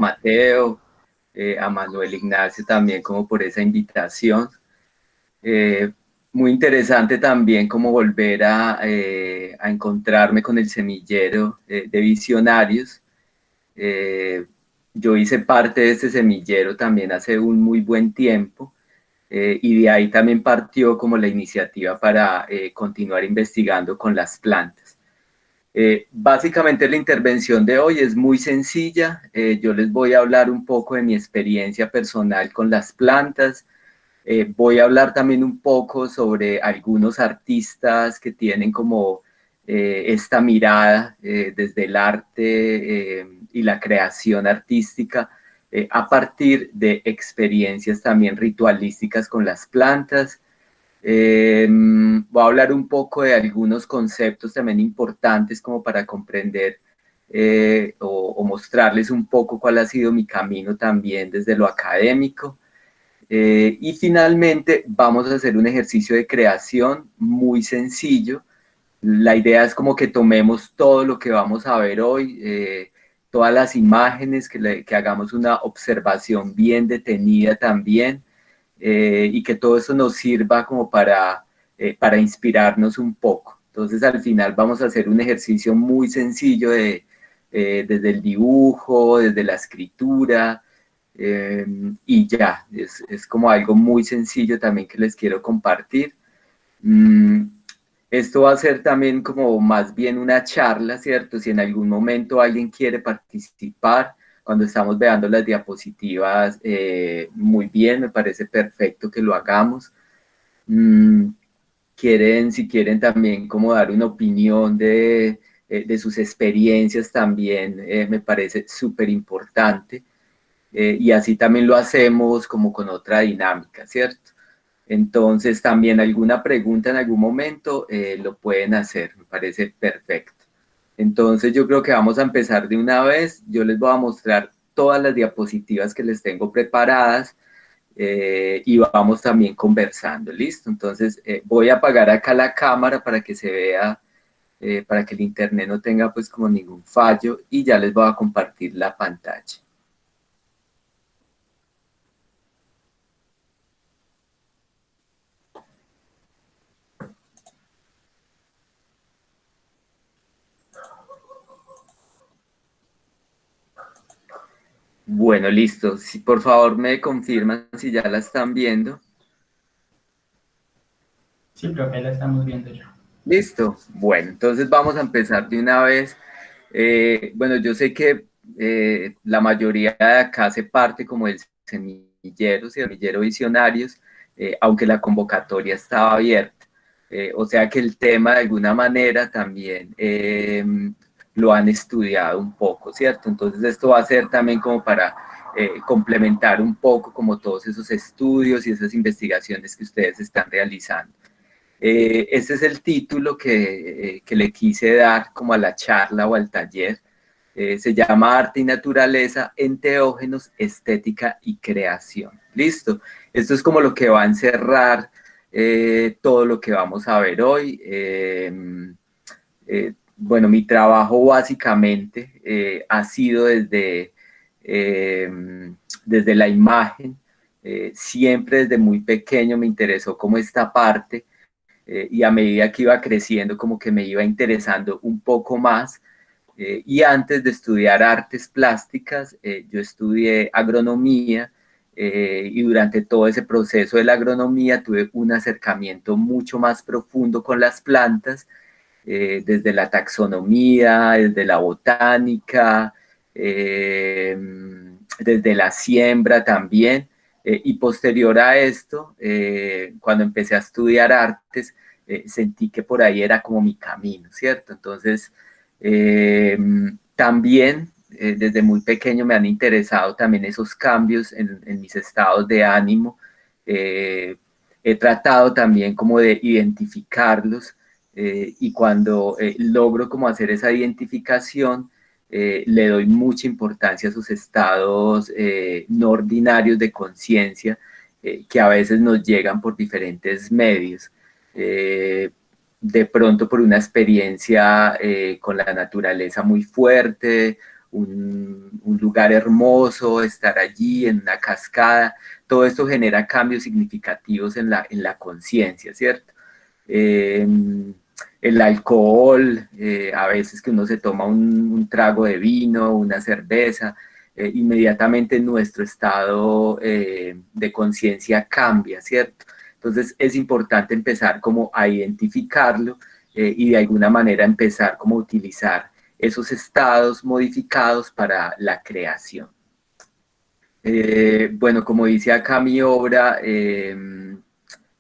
Mateo, a Manuel Ignacio también como por esa invitación. Eh, Muy interesante también como volver a encontrarme con el semillero de visionarios. Eh, yo hice parte de ese semillero también hace un muy buen tiempo, y de ahí también partió como la iniciativa para continuar investigando con las plantas. Básicamente la intervención de hoy es muy sencilla. Yo les voy a hablar un poco de mi experiencia personal con las plantas. Voy a hablar también un poco sobre algunos artistas que tienen como esta mirada desde el arte y la creación artística a partir de experiencias también ritualísticas con las plantas. Voy a hablar un poco de algunos conceptos también importantes como para comprender o mostrarles un poco cuál ha sido mi camino también desde lo académico. Y finalmente vamos a hacer un ejercicio de creación muy sencillo. La idea es como que tomemos todo lo que vamos a ver hoy, todas las imágenes, que hagamos una observación bien detenida también, y que todo eso nos sirva como para inspirarnos un poco. Entonces al final vamos a hacer un ejercicio muy sencillo desde el dibujo, desde la escritura, y ya, es como algo muy sencillo también que les quiero compartir. Mm, Esto va a ser también como más bien una charla, ¿cierto? Si en algún momento alguien quiere participar, cuando estamos veando las diapositivas, muy bien, me parece perfecto que lo hagamos. Mm, Si quieren también como dar una opinión de sus experiencias también, me parece súper importante. Y así también lo hacemos como con otra dinámica, ¿cierto? Entonces, también alguna pregunta en algún momento lo pueden hacer, me parece perfecto. Entonces, yo creo que vamos a empezar de una vez. Yo les voy a mostrar todas las diapositivas que les tengo preparadas, y vamos también conversando, ¿listo? Entonces, voy a apagar acá la cámara para que se vea, para que el internet no tenga pues como ningún fallo, y ya les voy a compartir la pantalla. Bueno, listo. Si, por favor, me confirman si ya la están viendo. Sí, profe, ahí la estamos viendo ya. Listo. Bueno, entonces vamos a empezar de una vez. Bueno, yo sé que la mayoría de acá hace parte como del semillero, semillero Visionarios, aunque la convocatoria estaba abierta. O sea que el tema de alguna manera también lo han estudiado un poco, ¿cierto? Entonces esto va a ser también como para complementar un poco como todos esos estudios y esas investigaciones que ustedes están realizando. Ese es el título que le quise dar como a la charla o al taller. Se llama Arte y Naturaleza, Enteógenos, Estética y Creación. Listo. Esto es como lo que va a encerrar todo lo que vamos a ver hoy. Bueno, mi trabajo básicamente ha sido eh, desde la imagen. Siempre desde muy pequeño me interesó como esta parte, y a medida que iba creciendo como que me iba interesando un poco más. Y antes de estudiar artes plásticas, yo estudié agronomía, y durante todo ese proceso de la agronomía tuve un acercamiento mucho más profundo con las plantas, desde la taxonomía, desde la botánica, eh, desde la siembra también. Y posterior a esto, cuando empecé a estudiar artes, sentí que por ahí era como mi camino, ¿cierto? Entonces, eh, también desde muy pequeño me han interesado también esos cambios en mis estados de ánimo. Eh, He tratado también como de identificarlos, y cuando logro como hacer esa identificación, le doy mucha importancia a sus estados no ordinarios de conciencia, que a veces nos llegan por diferentes medios. De pronto por una experiencia con la naturaleza muy fuerte, un lugar hermoso, estar allí en una cascada, todo esto genera cambios significativos en la conciencia, ¿cierto? Eh, el alcohol, a veces que uno se toma un trago de vino, una cerveza, inmediatamente nuestro estado de conciencia cambia, ¿cierto? Entonces es importante empezar como a identificarlo y de alguna manera empezar como a utilizar esos estados modificados para la creación. Bueno, como dice acá mi obra,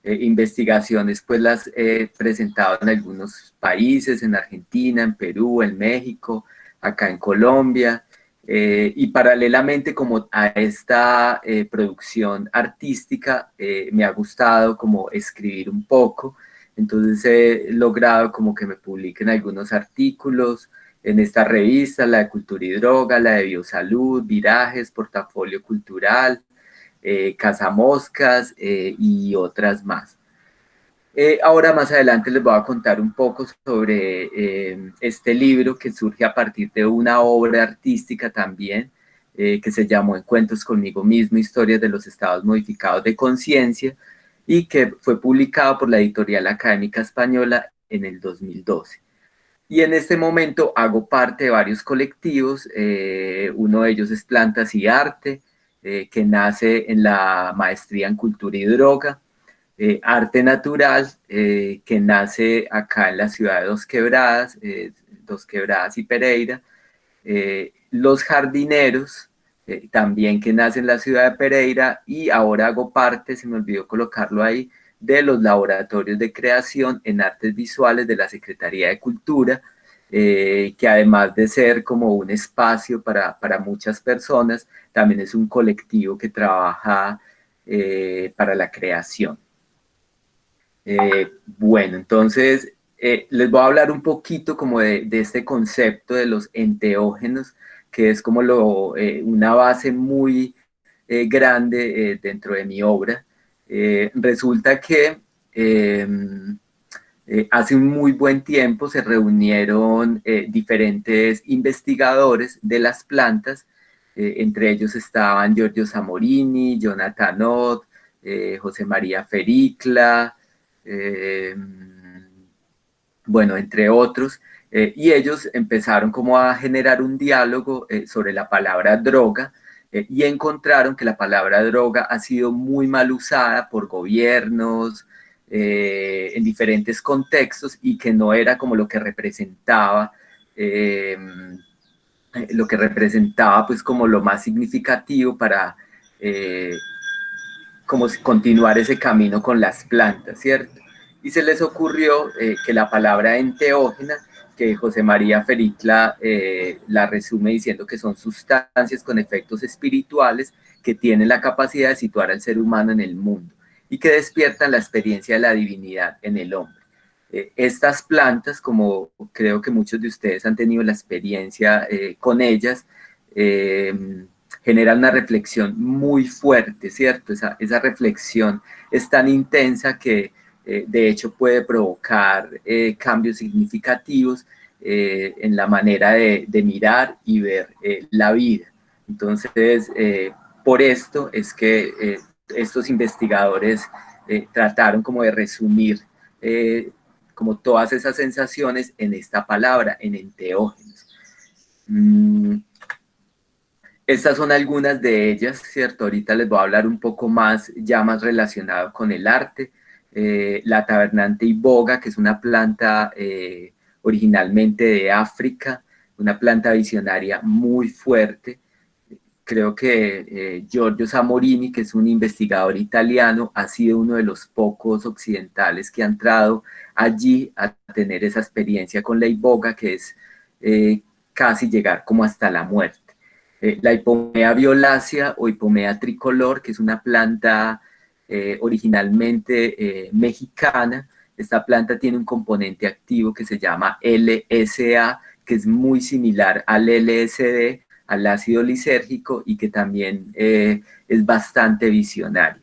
investigaciones pues las he presentado en algunos países, en Argentina, en Perú, en México, acá en Colombia, y paralelamente como a esta producción artística me ha gustado como escribir un poco, entonces he logrado como que me publiquen algunos artículos en esta revista, la de Cultura y Droga, la de Biosalud, Virajes, Portafolio Cultural, Cazamoscas y otras más. Ahora más adelante les voy a contar un poco sobre este libro que surge a partir de una obra artística también, que se llamó Encuentros conmigo mismo, historias de los estados modificados de conciencia, y que fue publicado por la editorial académica española en el 2012. Y en este momento hago parte de varios colectivos, uno de ellos es Plantas y Arte, que nace en la maestría en Cultura y Droga, Arte Natural, que nace acá en la ciudad de Dos Quebradas y Pereira, Los Jardineros, también que nace en la ciudad de Pereira, y ahora hago parte, se me olvidó colocarlo ahí, de los laboratorios de creación en artes visuales de la Secretaría de Cultura, que además de ser como un espacio para muchas personas, también es un colectivo que trabaja para la creación. Bueno, entonces les voy a hablar un poquito como de este concepto de los enteógenos, que es como una base muy grande dentro de mi obra. Resulta que hace un muy buen tiempo se reunieron diferentes investigadores de las plantas, entre ellos estaban Giorgio Zamorini, Jonathan Ott, José María Fericla, eh, bueno, entre otros, y ellos empezaron como a generar un diálogo sobre la palabra droga, y encontraron que la palabra droga ha sido muy mal usada por gobiernos en diferentes contextos y que no era como lo que representaba pues como lo más significativo para eh, como continuar ese camino con las plantas, ¿cierto? Y se les ocurrió que la palabra enteógena, que José María Fericla la resume diciendo que son sustancias con efectos espirituales que tienen la capacidad de situar al ser humano en el mundo y que despiertan la experiencia de la divinidad en el hombre. Estas plantas, como creo que muchos de ustedes han tenido la experiencia con ellas, genera una reflexión muy fuerte, ¿cierto? Esa reflexión es tan intensa que de hecho puede provocar cambios significativos en la manera de mirar y ver la vida. Entonces, por esto es que estos investigadores trataron como de resumir como todas esas sensaciones en esta palabra, en enteógenos. Estas son algunas de ellas, ¿cierto? Ahorita les voy a hablar un poco más, ya más relacionado con el arte. La tabernante iboga, que es una planta originalmente de África, una planta visionaria muy fuerte. Creo que Giorgio Zamorini, que es un investigador italiano, ha sido uno de los pocos occidentales que ha entrado allí a tener esa experiencia con la iboga, que es casi llegar como hasta la muerte. La hipomea violácea o hipomea tricolor, que es una planta originalmente mexicana. Esta planta tiene un componente activo que se llama LSA, que es muy similar al LSD, al ácido lisérgico, y que también es bastante visionario.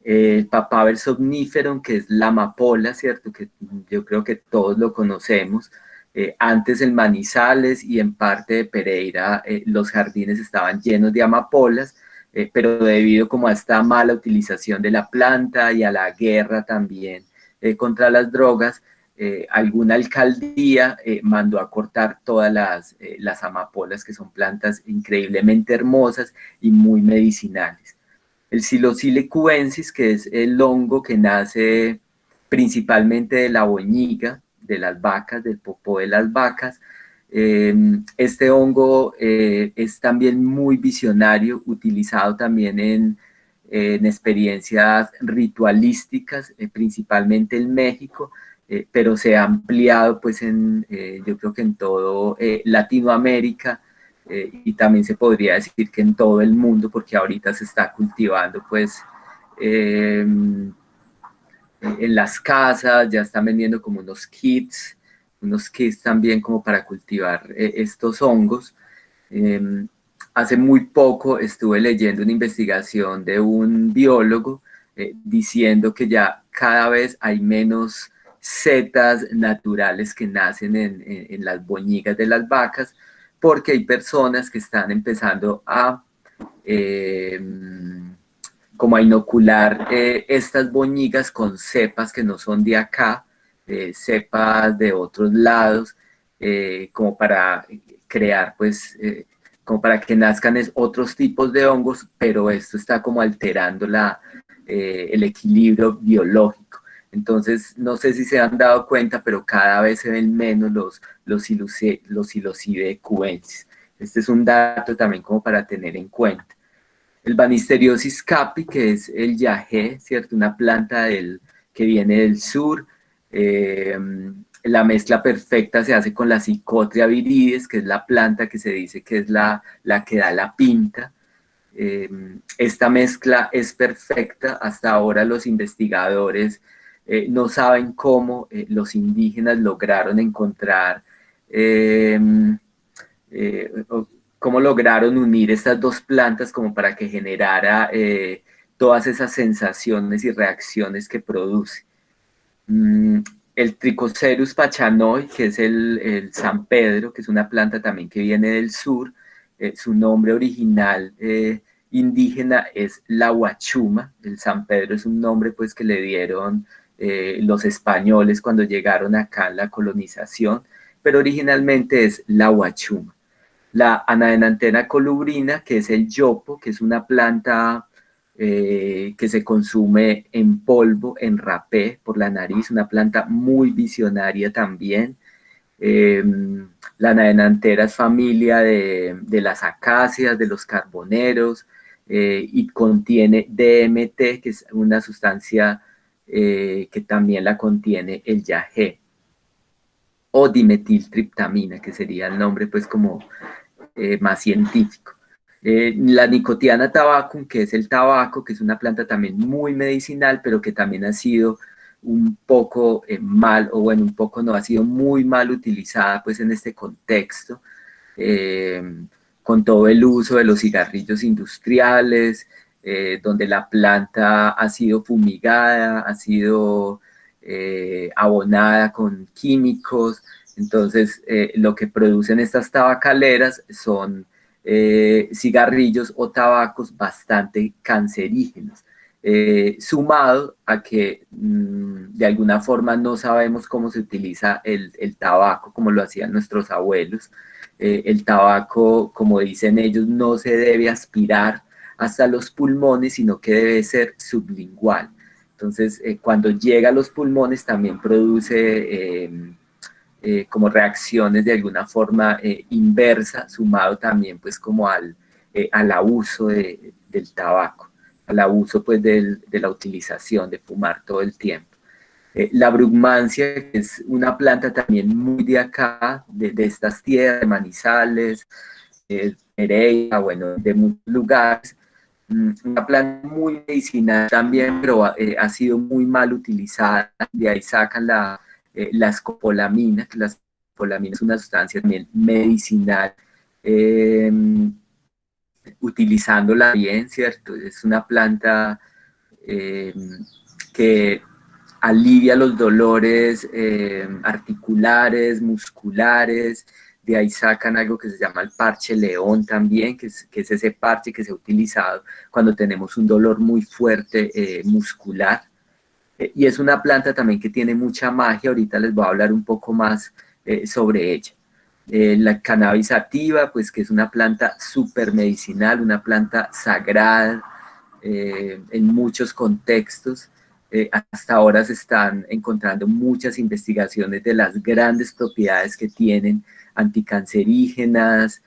El Papaver somniferum, que es la amapola, ¿cierto? Que yo creo que todos lo conocemos. Antes en Manizales y en parte de Pereira los jardines estaban llenos de amapolas, pero debido como a esta mala utilización de la planta y a la guerra también contra las drogas, alguna alcaldía mandó a cortar todas las amapolas, que son plantas increíblemente hermosas y muy medicinales. El Psilocyle cubensis, que es el hongo que nace principalmente de la boñiga de las vacas, del popó de las vacas. Este hongo es también muy visionario, utilizado también en experiencias ritualísticas, principalmente en México, pero se ha ampliado pues yo creo que en todo Latinoamérica, y también se podría decir que en todo el mundo, porque ahorita se está cultivando pues en las casas, ya están vendiendo como unos kits también como para cultivar estos hongos. Eh, Hace muy poco estuve leyendo una investigación de un biólogo diciendo que ya cada vez hay menos setas naturales que nacen en las boñigas de las vacas, porque hay personas que están empezando a eh, como a inocular estas boñigas con cepas que no son de acá, cepas de otros lados, como para crear, pues, como para que nazcan otros tipos de hongos, pero esto está como alterando el equilibrio biológico. Entonces, no sé si se han dado cuenta, pero cada vez se ven menos los Psilocibe cubensis. Este es un dato también como para tener en cuenta. El Banisteriopsis capi, que es el yagé, ¿cierto? Una planta que viene del sur. Eh, la mezcla perfecta se hace con la Psychotria viridis, que es la planta que se dice que es la que da la pinta. Eh, Esta mezcla es perfecta. Hasta ahora los investigadores no saben cómo los indígenas lograron encontrar eh, eh, cómo lograron unir estas dos plantas como para que generara todas esas sensaciones y reacciones que produce. Mm, el Trichocereus pachanoi, que es el San Pedro, que es una planta también que viene del sur, su nombre original indígena es la huachuma. El San Pedro es un nombre pues que le dieron los españoles cuando llegaron acá en la colonización, pero originalmente es la huachuma. La anadenantera colubrina, que es el yopo, que es una planta que se consume en polvo, en rapé, por la nariz, una planta muy visionaria también. Eh, la anadenantera es familia de las acacias, de los carboneros, y contiene DMT, que es una sustancia que también la contiene el yagé, o dimetiltriptamina, que sería el nombre pues como más científico. La Nicotiana tabacum, que es el tabaco, que es una planta también muy medicinal, pero que también ha sido un poco mal, o bueno, un poco no, ha sido muy mal utilizada pues en este contexto, eh, con todo el uso de los cigarrillos industriales, donde la planta ha sido fumigada, ha sido abonada con químicos. Entonces, lo que producen estas tabacaleras son cigarrillos o tabacos bastante cancerígenos, sumado a que de alguna forma no sabemos cómo se utiliza el tabaco, como lo hacían nuestros abuelos. El tabaco, como dicen ellos, no se debe aspirar hasta los pulmones, sino que debe ser sublingual. Entonces, cuando llega a los pulmones también produce como reacciones de alguna forma inversa, sumado también pues como al abuso del tabaco, al abuso pues de la utilización de fumar todo el tiempo. La brugmancia, que es una planta también muy de acá, de estas tierras, de Manizales, Pereira, bueno, de muchos lugares. Una planta muy medicinal también, pero ha sido muy mal utilizada. De ahí sacan la escopolamina, que la escopolamina es una sustancia también medicinal, eh, utilizándola bien, ¿cierto? Es una planta eh, que alivia los dolores articulares, musculares. De ahí sacan algo que se llama el parche león también, que es ese parche que se ha utilizado cuando tenemos un dolor muy fuerte muscular. Y es una planta también que tiene mucha magia. Ahorita les voy a hablar un poco más sobre ella. La cannabis sativa, pues que es una planta súper medicinal, una planta sagrada en muchos contextos. Hasta ahora se están encontrando muchas investigaciones de las grandes propiedades que tienen anticancerígenas,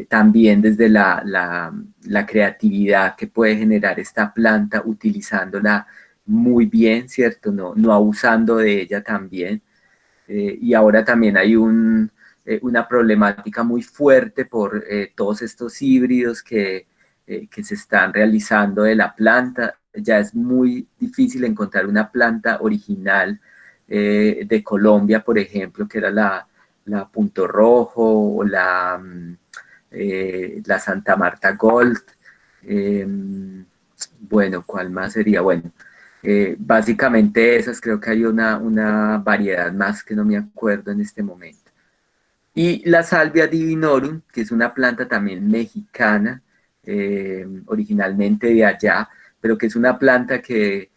también desde la creatividad que puede generar esta planta utilizándola muy bien, ¿cierto? No abusando de ella también. Y ahora también hay una problemática muy fuerte por todos estos híbridos que se están realizando de la planta. Ya es muy difícil encontrar una planta original de Colombia, por ejemplo, que era la Punto Rojo o la Santa Marta Gold. Bueno, ¿cuál más sería? Bueno, básicamente esas, creo que hay una variedad más que no me acuerdo en este momento. Y la Salvia divinorum, que es una planta también mexicana, originalmente de allá, pero que es una planta que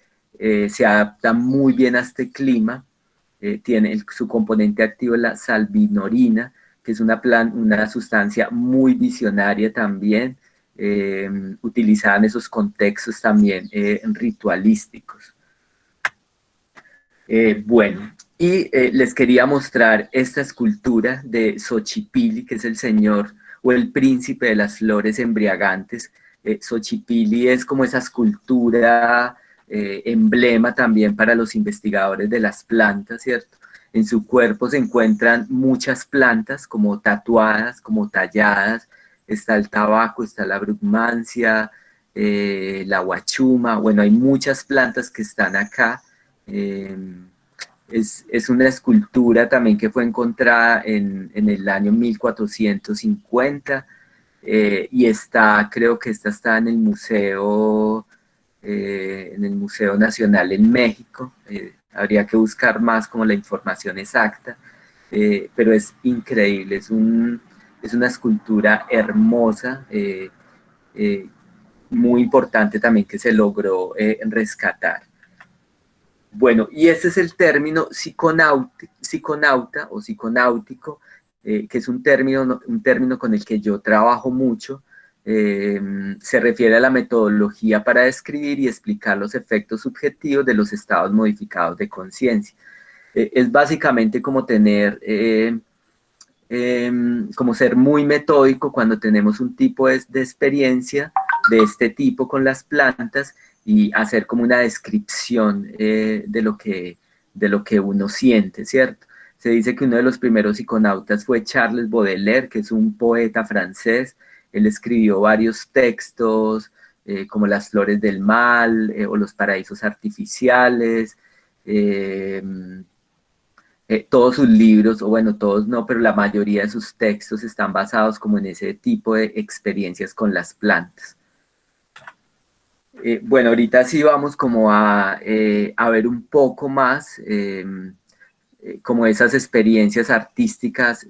se adapta muy bien a este clima. Tiene su componente activo la salvinorina, que es una sustancia muy visionaria también, utilizada en esos contextos también ritualísticos. Bueno, y les quería mostrar esta escultura de Xochipilli, que es el señor o el príncipe de las flores embriagantes. Xochipilli es como esa escultura emblema también para los investigadores de las plantas, ¿cierto? En su cuerpo se encuentran muchas plantas como tatuadas, como talladas. Está el tabaco, está la brugmancia, la huachuma. Bueno, hay muchas plantas que están acá. Es una escultura también que fue encontrada en el año 1450 y creo que esta está en el Museo Nacional en México. Habría que buscar más como la información exacta, pero es increíble, es una escultura hermosa, muy importante también que se logró rescatar. Bueno, y ese es el término psiconauta o psiconáutico, que es un término con el que yo trabajo mucho. Se refiere a la metodología para describir y explicar los efectos subjetivos de los estados modificados de conciencia. Es básicamente como como ser muy metódico cuando tenemos un tipo de experiencia de este tipo con las plantas y hacer como una descripción de lo que uno siente, ¿cierto? Se dice que uno de los primeros psiconautas fue Charles Baudelaire, que es un poeta francés. Él escribió varios textos, como Las flores del mal o Los paraísos artificiales. Eh, todos sus libros, o bueno, todos no, pero la mayoría de sus textos están basados como en ese tipo de experiencias con las plantas. Bueno, ahorita sí vamos como a ver un poco más como esas experiencias artísticas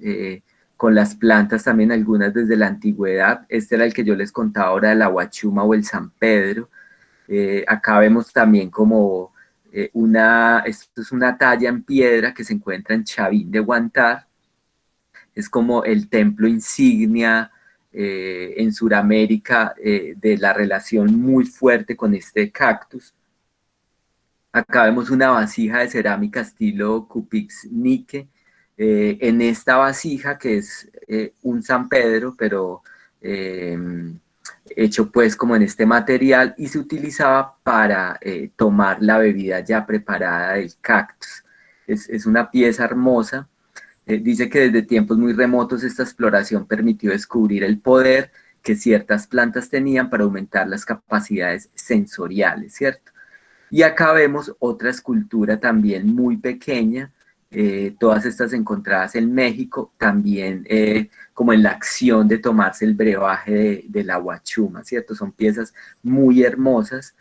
con las plantas también, algunas desde la antigüedad. Este era el que yo les contaba ahora de la Huachuma o el San Pedro. Acá vemos también como esto es una talla en piedra que se encuentra en Chavín de Huántar. Es como el templo insignia en Sudamérica de la relación muy fuerte con este cactus. Acá vemos una vasija de cerámica estilo Kupix-Nike. En esta vasija, que es un San Pedro, pero hecho pues como en este material, y se utilizaba para tomar la bebida ya preparada del cactus. Es una pieza hermosa. Dice que desde tiempos muy remotos esta exploración permitió descubrir el poder que ciertas plantas tenían para aumentar las capacidades sensoriales, ¿cierto? Y acá vemos otra escultura también muy pequeña, todas estas encontradas en México, también como en la acción de tomarse el brebaje de la huachuma, ¿cierto? Son piezas muy hermosas.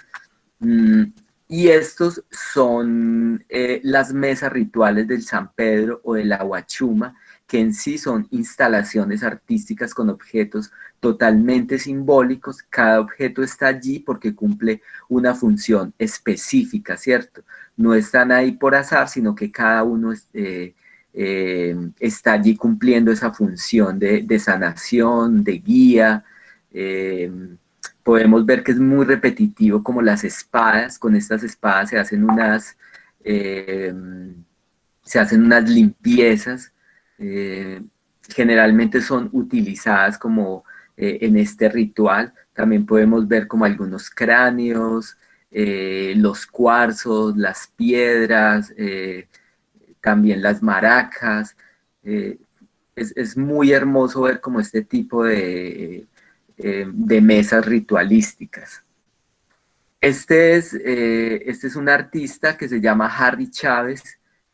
Y estos son las mesas rituales del San Pedro o de la Huachuma, que en sí son instalaciones artísticas con objetos totalmente simbólicos. Cada objeto está allí porque cumple una función específica, ¿cierto? No están ahí por azar, sino que cada uno está allí cumpliendo esa función de sanación, de guía. Podemos ver que es muy repetitivo, como las espadas. Con estas espadas eh, se hacen unas limpiezas. eh, Generalmente son utilizadas como en este ritual. También podemos ver como algunos cráneos, los cuarzos, las piedras, también las maracas. eh, es muy hermoso ver como este tipo de mesas ritualísticas. Este es un artista que se llama Harry Chávez,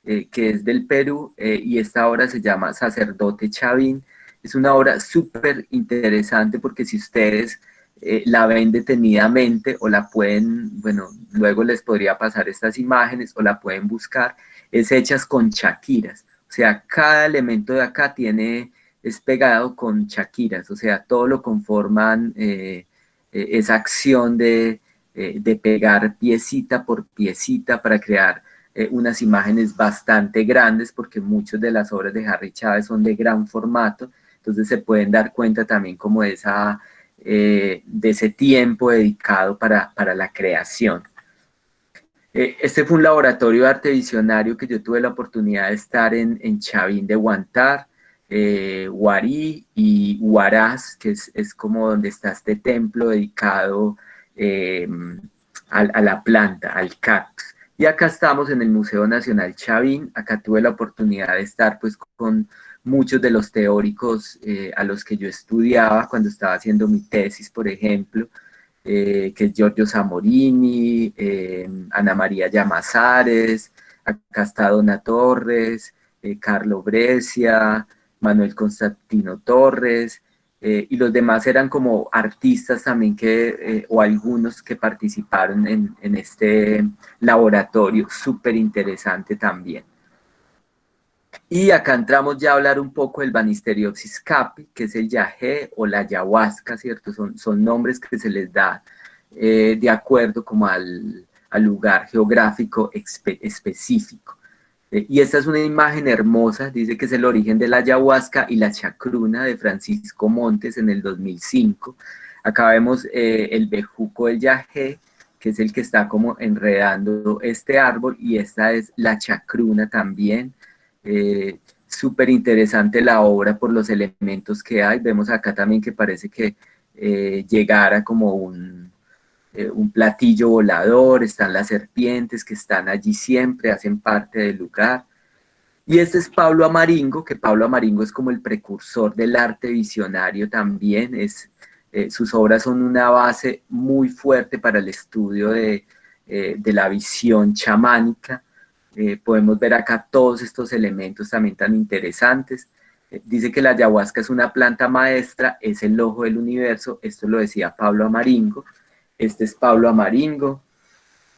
que es del Perú, y esta obra se llama Sacerdote Chavín. Es una obra súper interesante porque si ustedes la ven detenidamente o la pueden, bueno, luego les podría pasar estas imágenes o la pueden buscar, es hechas con chaquiras. O sea, cada elemento de acá es pegado con chaquiras, o sea, todo lo conforman esa acción de pegar piecita por piecita para crear unas imágenes bastante grandes, porque muchas de las obras de Harry Chávez son de gran formato, entonces se pueden dar cuenta también como de ese tiempo dedicado para la creación. Este fue un laboratorio de arte visionario que yo tuve la oportunidad de estar en Chavín de Huantar, Huarí y Huaraz, que es como donde está este templo dedicado eh, a la planta, al cactus. Y acá estamos en el Museo Nacional Chavín. Acá tuve la oportunidad de estar pues con muchos de los teóricos a los que yo estudiaba cuando estaba haciendo mi tesis, por ejemplo, que es Giorgio Zamorini, Ana María Llamazares, acá está Donna Torres, Carlo Brescia, Manuel Constantino Torres, y los demás eran como artistas también o algunos que participaron en este laboratorio súper interesante también. Y acá entramos ya a hablar un poco del Banisteriopsis capi, que es el yagé o la ayahuasca, ¿cierto? Son nombres que se les da de acuerdo como al lugar geográfico específico. Y esta es una imagen hermosa, dice que es el origen de la ayahuasca y la chacruna de Francisco Montes en el 2005. Acá vemos el bejuco del yagé, que es el que está como enredando este árbol, y esta es la chacruna también. Súper interesante la obra por los elementos que hay. Vemos acá también que parece que llegara como un platillo volador, están las serpientes que están allí siempre, hacen parte del lugar. Y este es Pablo Amaringo, que Pablo Amaringo es como el precursor del arte visionario también. Sus obras son una base muy fuerte para el estudio de la visión chamánica. Podemos ver acá todos estos elementos también tan interesantes. Dice que la ayahuasca es una planta maestra, es el ojo del universo. Esto lo decía Pablo Amaringo. Este es Pablo Amaringo.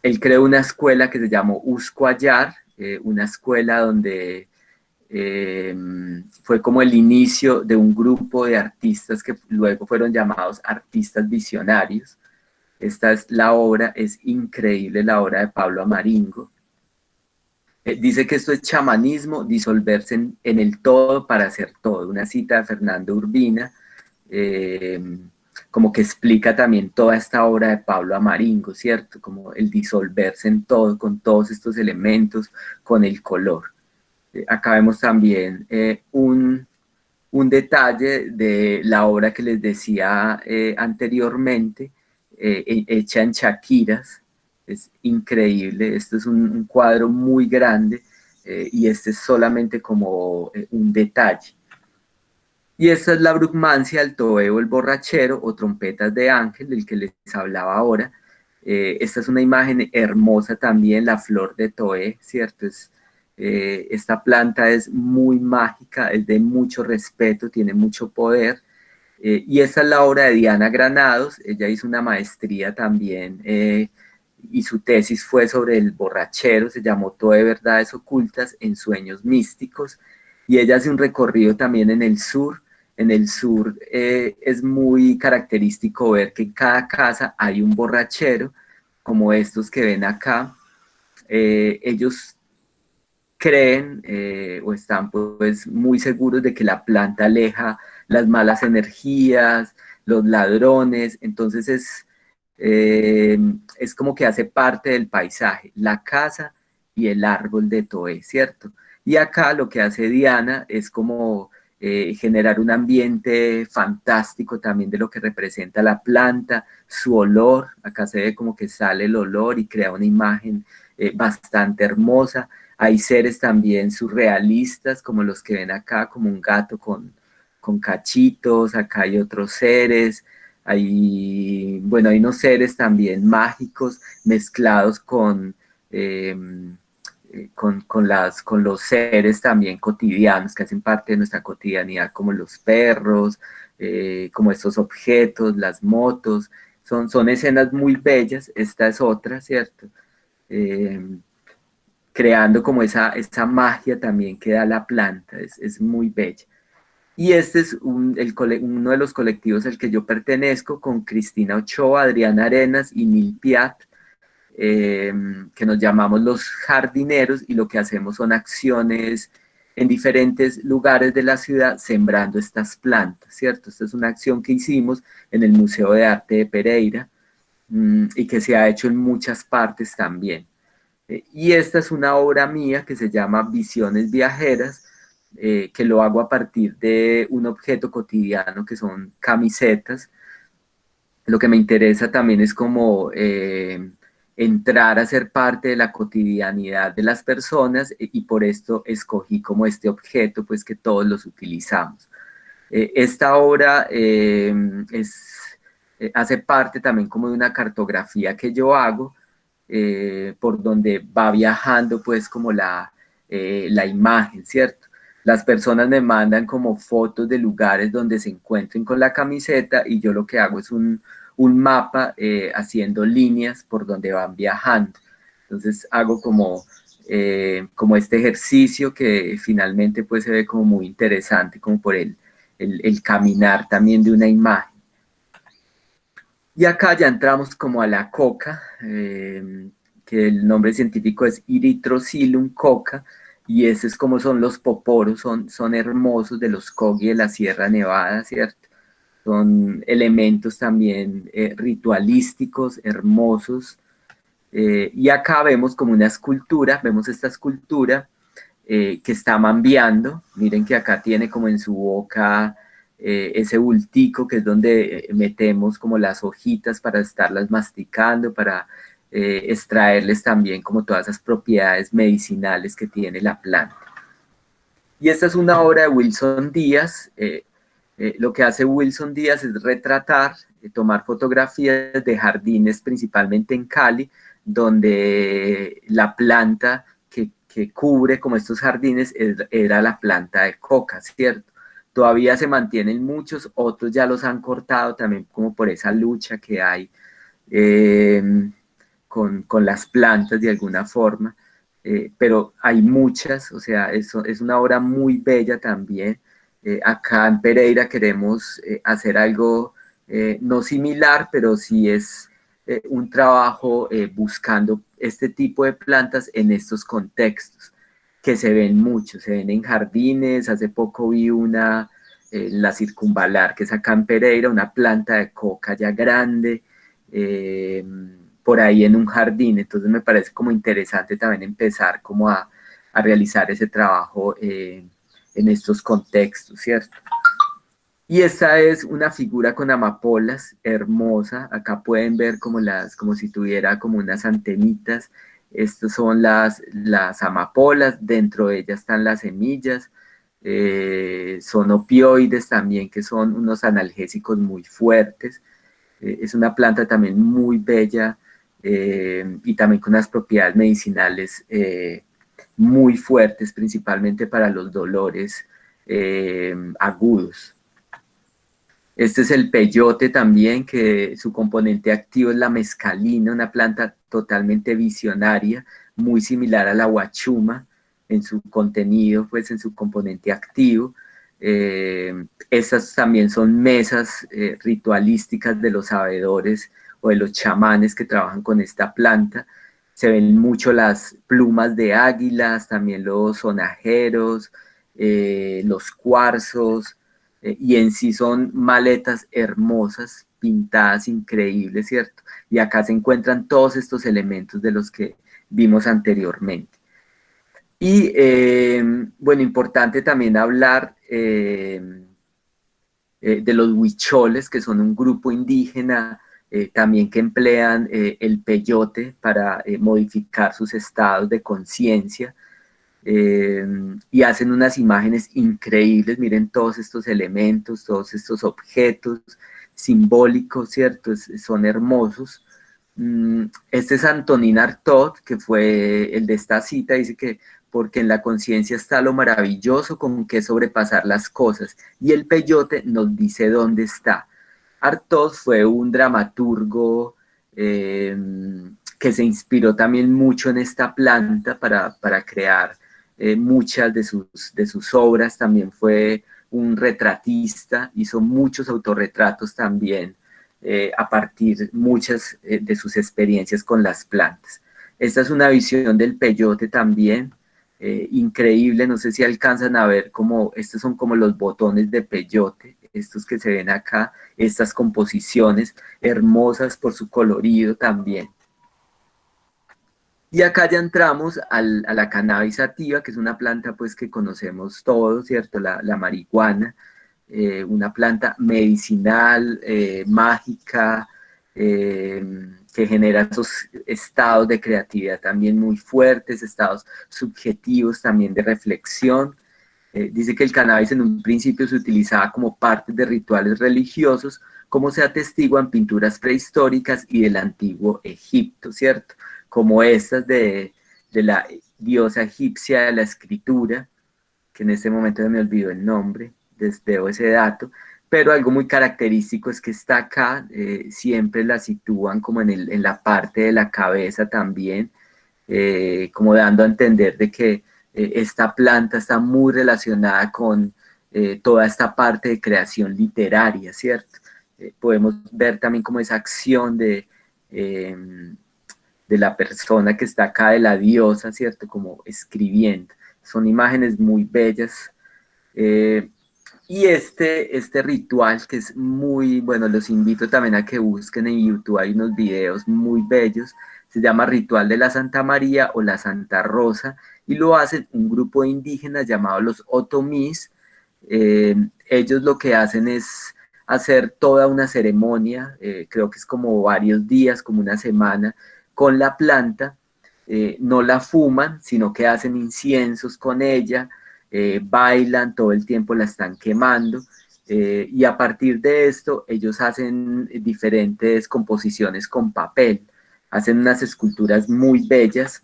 Él creó una escuela que se llamó Uscuayar, una escuela donde eh, fue como el inicio de un grupo de artistas que luego fueron llamados artistas visionarios. Esta es la obra, es increíble la obra de Pablo Amaringo. Dice que esto es chamanismo, disolverse en el todo para hacer todo. Una cita de Fernando Urbina, como que explica también toda esta obra de Pablo Amaringo, ¿cierto? Como el disolverse en todo, con todos estos elementos, con el color. Acá vemos también un detalle de la obra que les decía anteriormente, hecha en Shakiras. Es increíble, este es un cuadro muy grande y este es solamente como un detalle. Y esta es la Brucmancia, el tobeo, el borrachero o trompetas de ángel, del que les hablaba ahora. Esta es una imagen hermosa también, la flor de Toé, ¿cierto? Esta planta es muy mágica, es de mucho respeto, tiene mucho poder. Y esta es la obra de Diana Granados, ella hizo una maestría también y su tesis fue sobre el borrachero, se llamó Todo de verdades ocultas en sueños místicos, y ella hace un recorrido también en el sur. En el sur es muy característico ver que en cada casa hay un borrachero, como estos que ven acá. Ellos creen o están pues muy seguros de que la planta aleja las malas energías, los ladrones, entonces es como que hace parte del paisaje, la casa y el árbol de Toé, ¿cierto? Y acá lo que hace Diana es como generar un ambiente fantástico también de lo que representa la planta, su olor, acá se ve como que sale el olor y crea una imagen bastante hermosa. Hay seres también surrealistas, como los que ven acá, como un gato con cachitos, acá hay otros seres, bueno, hay unos seres también mágicos mezclados eh, con los seres también cotidianos que hacen parte de nuestra cotidianidad, como los perros, como estos objetos, las motos. Son escenas muy bellas, esta es otra, ¿cierto? Eh, Creando como esa magia también que da la planta, es muy bella. Y este es uno de los colectivos al que yo pertenezco, con Cristina Ochoa, Adriana Arenas y Nil Piat, que nos llamamos los jardineros, y lo que hacemos son acciones en diferentes lugares de la ciudad sembrando estas plantas, ¿cierto? Esta es una acción que hicimos en el Museo de Arte de Pereira, y que se ha hecho en muchas partes también. Y esta es una obra mía que se llama Visiones Viajeras, que lo hago a partir de un objeto cotidiano que son camisetas. Lo que me interesa también es como entrar a ser parte de la cotidianidad de las personas, y por esto escogí como este objeto, pues que todos los utilizamos. Esta obra hace parte también como de una cartografía que yo hago, por donde va viajando pues como la imagen, ¿cierto? Las personas me mandan como fotos de lugares donde se encuentren con la camiseta, y yo lo que hago es un mapa haciendo líneas por donde van viajando. Entonces hago como este ejercicio que finalmente pues se ve como muy interesante, como por el caminar también de una imagen. Y acá ya entramos como a la coca, que el nombre científico es Erythrocilum coca, y ese es como son los poporos, son hermosos de los cogi de la Sierra Nevada, ¿cierto? Son elementos también ritualísticos, hermosos. Y acá vemos como una escultura, vemos esta escultura que está mambeando. Miren que acá tiene como en su boca ese bultico que es donde metemos como las hojitas para estarlas masticando, para extraerles también como todas esas propiedades medicinales que tiene la planta. Y esta es una obra de Wilson Díaz. Lo que hace Wilson Díaz es retratar, tomar fotografías de jardines, principalmente en Cali, donde la planta que cubre como estos jardines era la planta de coca, ¿cierto? Todavía se mantienen muchos, otros ya los han cortado también como por esa lucha que hay eh, con las plantas de alguna forma, pero hay muchas, o sea, es una obra muy bella también. Acá en Pereira queremos hacer algo no similar, pero sí es un trabajo buscando este tipo de plantas en estos contextos, que se ven mucho, se ven en jardines. Hace poco vi la circunvalar, que es acá en Pereira, una planta de coca ya grande, eh, por ahí en un jardín. Entonces me parece como interesante también empezar como a realizar ese trabajo en estos contextos, ¿cierto? Y esta es una figura con amapolas hermosa. Acá pueden ver como si tuviera como unas antenitas. Estas son las amapolas, dentro de ellas están las semillas. Son opioides también, que son unos analgésicos muy fuertes. Es una planta también muy bella, y también con unas propiedades medicinales muy fuertes, principalmente para los dolores agudos. Este es el peyote también, que su componente activo es la mescalina, una planta totalmente visionaria, muy similar a la huachuma en su contenido, pues en su componente activo. Estas también son mesas ritualísticas de los sabedores o de los chamanes que trabajan con esta planta. Se ven mucho las plumas de águilas, también los sonajeros, los cuarzos, y en sí son maletas hermosas, pintadas, increíbles, ¿cierto? Y acá se encuentran todos estos elementos de los que vimos anteriormente. Y bueno, importante también hablar de los huicholes, que son un grupo indígena también que emplean el peyote para modificar sus estados de conciencia, y hacen unas imágenes increíbles. Miren todos estos elementos, todos estos objetos simbólicos, ¿cierto? Son hermosos. Este es Antonin Artaud, que fue el de esta cita, dice que porque en la conciencia está lo maravilloso con que sobrepasar las cosas, y el peyote nos dice dónde está. Artaud fue un dramaturgo que se inspiró también mucho en esta planta para crear muchas de sus obras. También fue un retratista, hizo muchos autorretratos también a partir muchas de sus experiencias con las plantas. Esta es una visión del peyote también, increíble. No sé si alcanzan a ver como estos son como los botones de peyote, estos que se ven acá, estas composiciones hermosas por su colorido también. Y acá ya entramos a la cannabis sativa, que es una planta pues que conocemos todos, ¿cierto? La marihuana, una planta medicinal, mágica, que genera esos estados de creatividad también muy fuertes, estados subjetivos también de reflexión. Dice que el cannabis en un principio se utilizaba como parte de rituales religiosos, como se atestigua en pinturas prehistóricas y del antiguo Egipto, ¿cierto? Como estas de la diosa egipcia de la escritura, que en este momento me olvidó el nombre, debo ese dato, pero algo muy característico es que está acá, siempre la sitúan como en la parte de la cabeza también, como dando a entender de que esta planta está muy relacionada con toda esta parte de creación literaria, ¿cierto? Podemos ver también como esa acción de la persona que está acá, de la diosa, ¿cierto? Como escribiendo. Son imágenes muy bellas. Y este ritual que es muy, bueno, los invito también a que busquen en YouTube, hay unos videos muy bellos, se llama Ritual de la Santa María o la Santa Rosa, y lo hacen un grupo de indígenas llamados los Otomís. Ellos lo que hacen es hacer toda una ceremonia, creo que es como varios días, como una semana, con la planta. No la fuman, sino que hacen inciensos con ella, bailan, todo el tiempo la están quemando, y a partir de esto ellos hacen diferentes composiciones con papel, hacen unas esculturas muy bellas.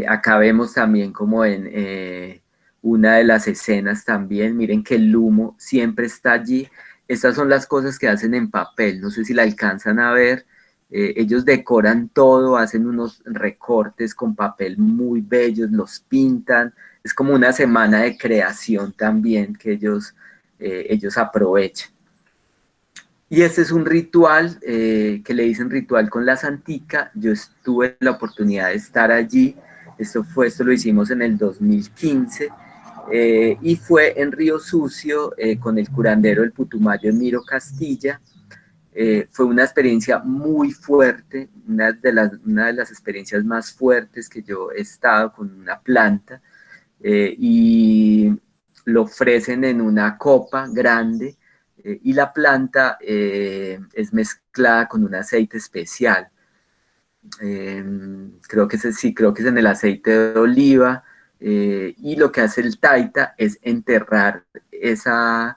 Acá vemos también como en una de las escenas también, miren que el humo siempre está allí. Estas son las cosas que hacen en papel, no sé si la alcanzan a ver. Ellos decoran todo, hacen unos recortes con papel muy bellos, los pintan. Es como una semana de creación también que ellos aprovechan. Y este es un ritual que le dicen ritual con la Santica. Yo tuve la oportunidad de estar allí. Esto lo hicimos en el 2015, y fue en Río Sucio con el curandero del Putumayo, Miro Castilla. Fue una experiencia muy fuerte, una de las experiencias más fuertes que yo he estado con una planta, y lo ofrecen en una copa grande, y la planta es mezclada con un aceite especial. Creo que es en el aceite de oliva, y lo que hace el taita es enterrar esa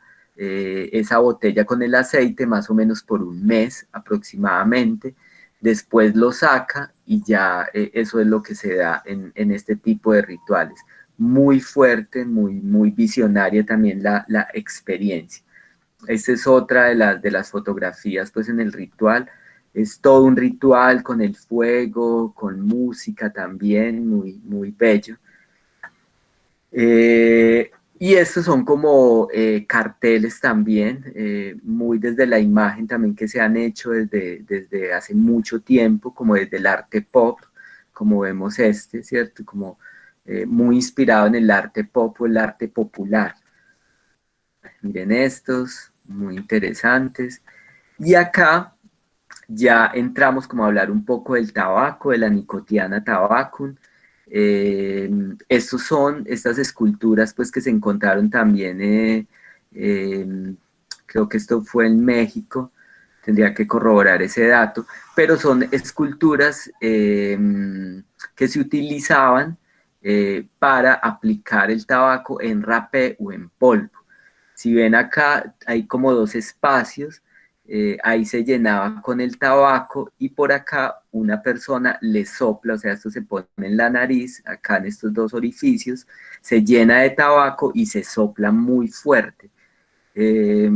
botella con el aceite más o menos por un mes aproximadamente. Después lo saca y ya eso es lo que se da en este tipo de rituales. Muy fuerte, muy visionaria también la experiencia. Esta es otra de las fotografías pues en el ritual. Es todo un ritual con el fuego, con música también, muy, muy bello. Y estos son como carteles también, muy desde la imagen también que se han hecho desde hace mucho tiempo, como desde el arte pop, como vemos este, ¿cierto? Como muy inspirado en el arte pop o el arte popular. Miren estos, muy interesantes. Y acá ya entramos como a hablar un poco del tabaco, de la Nicotiana tabacum. Estos son estas esculturas pues que se encontraron también, creo que esto fue en México, tendría que corroborar ese dato, pero son esculturas que se utilizaban para aplicar el tabaco en rapé o en polvo. Si ven acá, hay como dos espacios, ahí se llenaba con el tabaco y por acá una persona le sopla, o sea, esto se pone en la nariz, acá en estos dos orificios, se llena de tabaco y se sopla muy fuerte. Eh,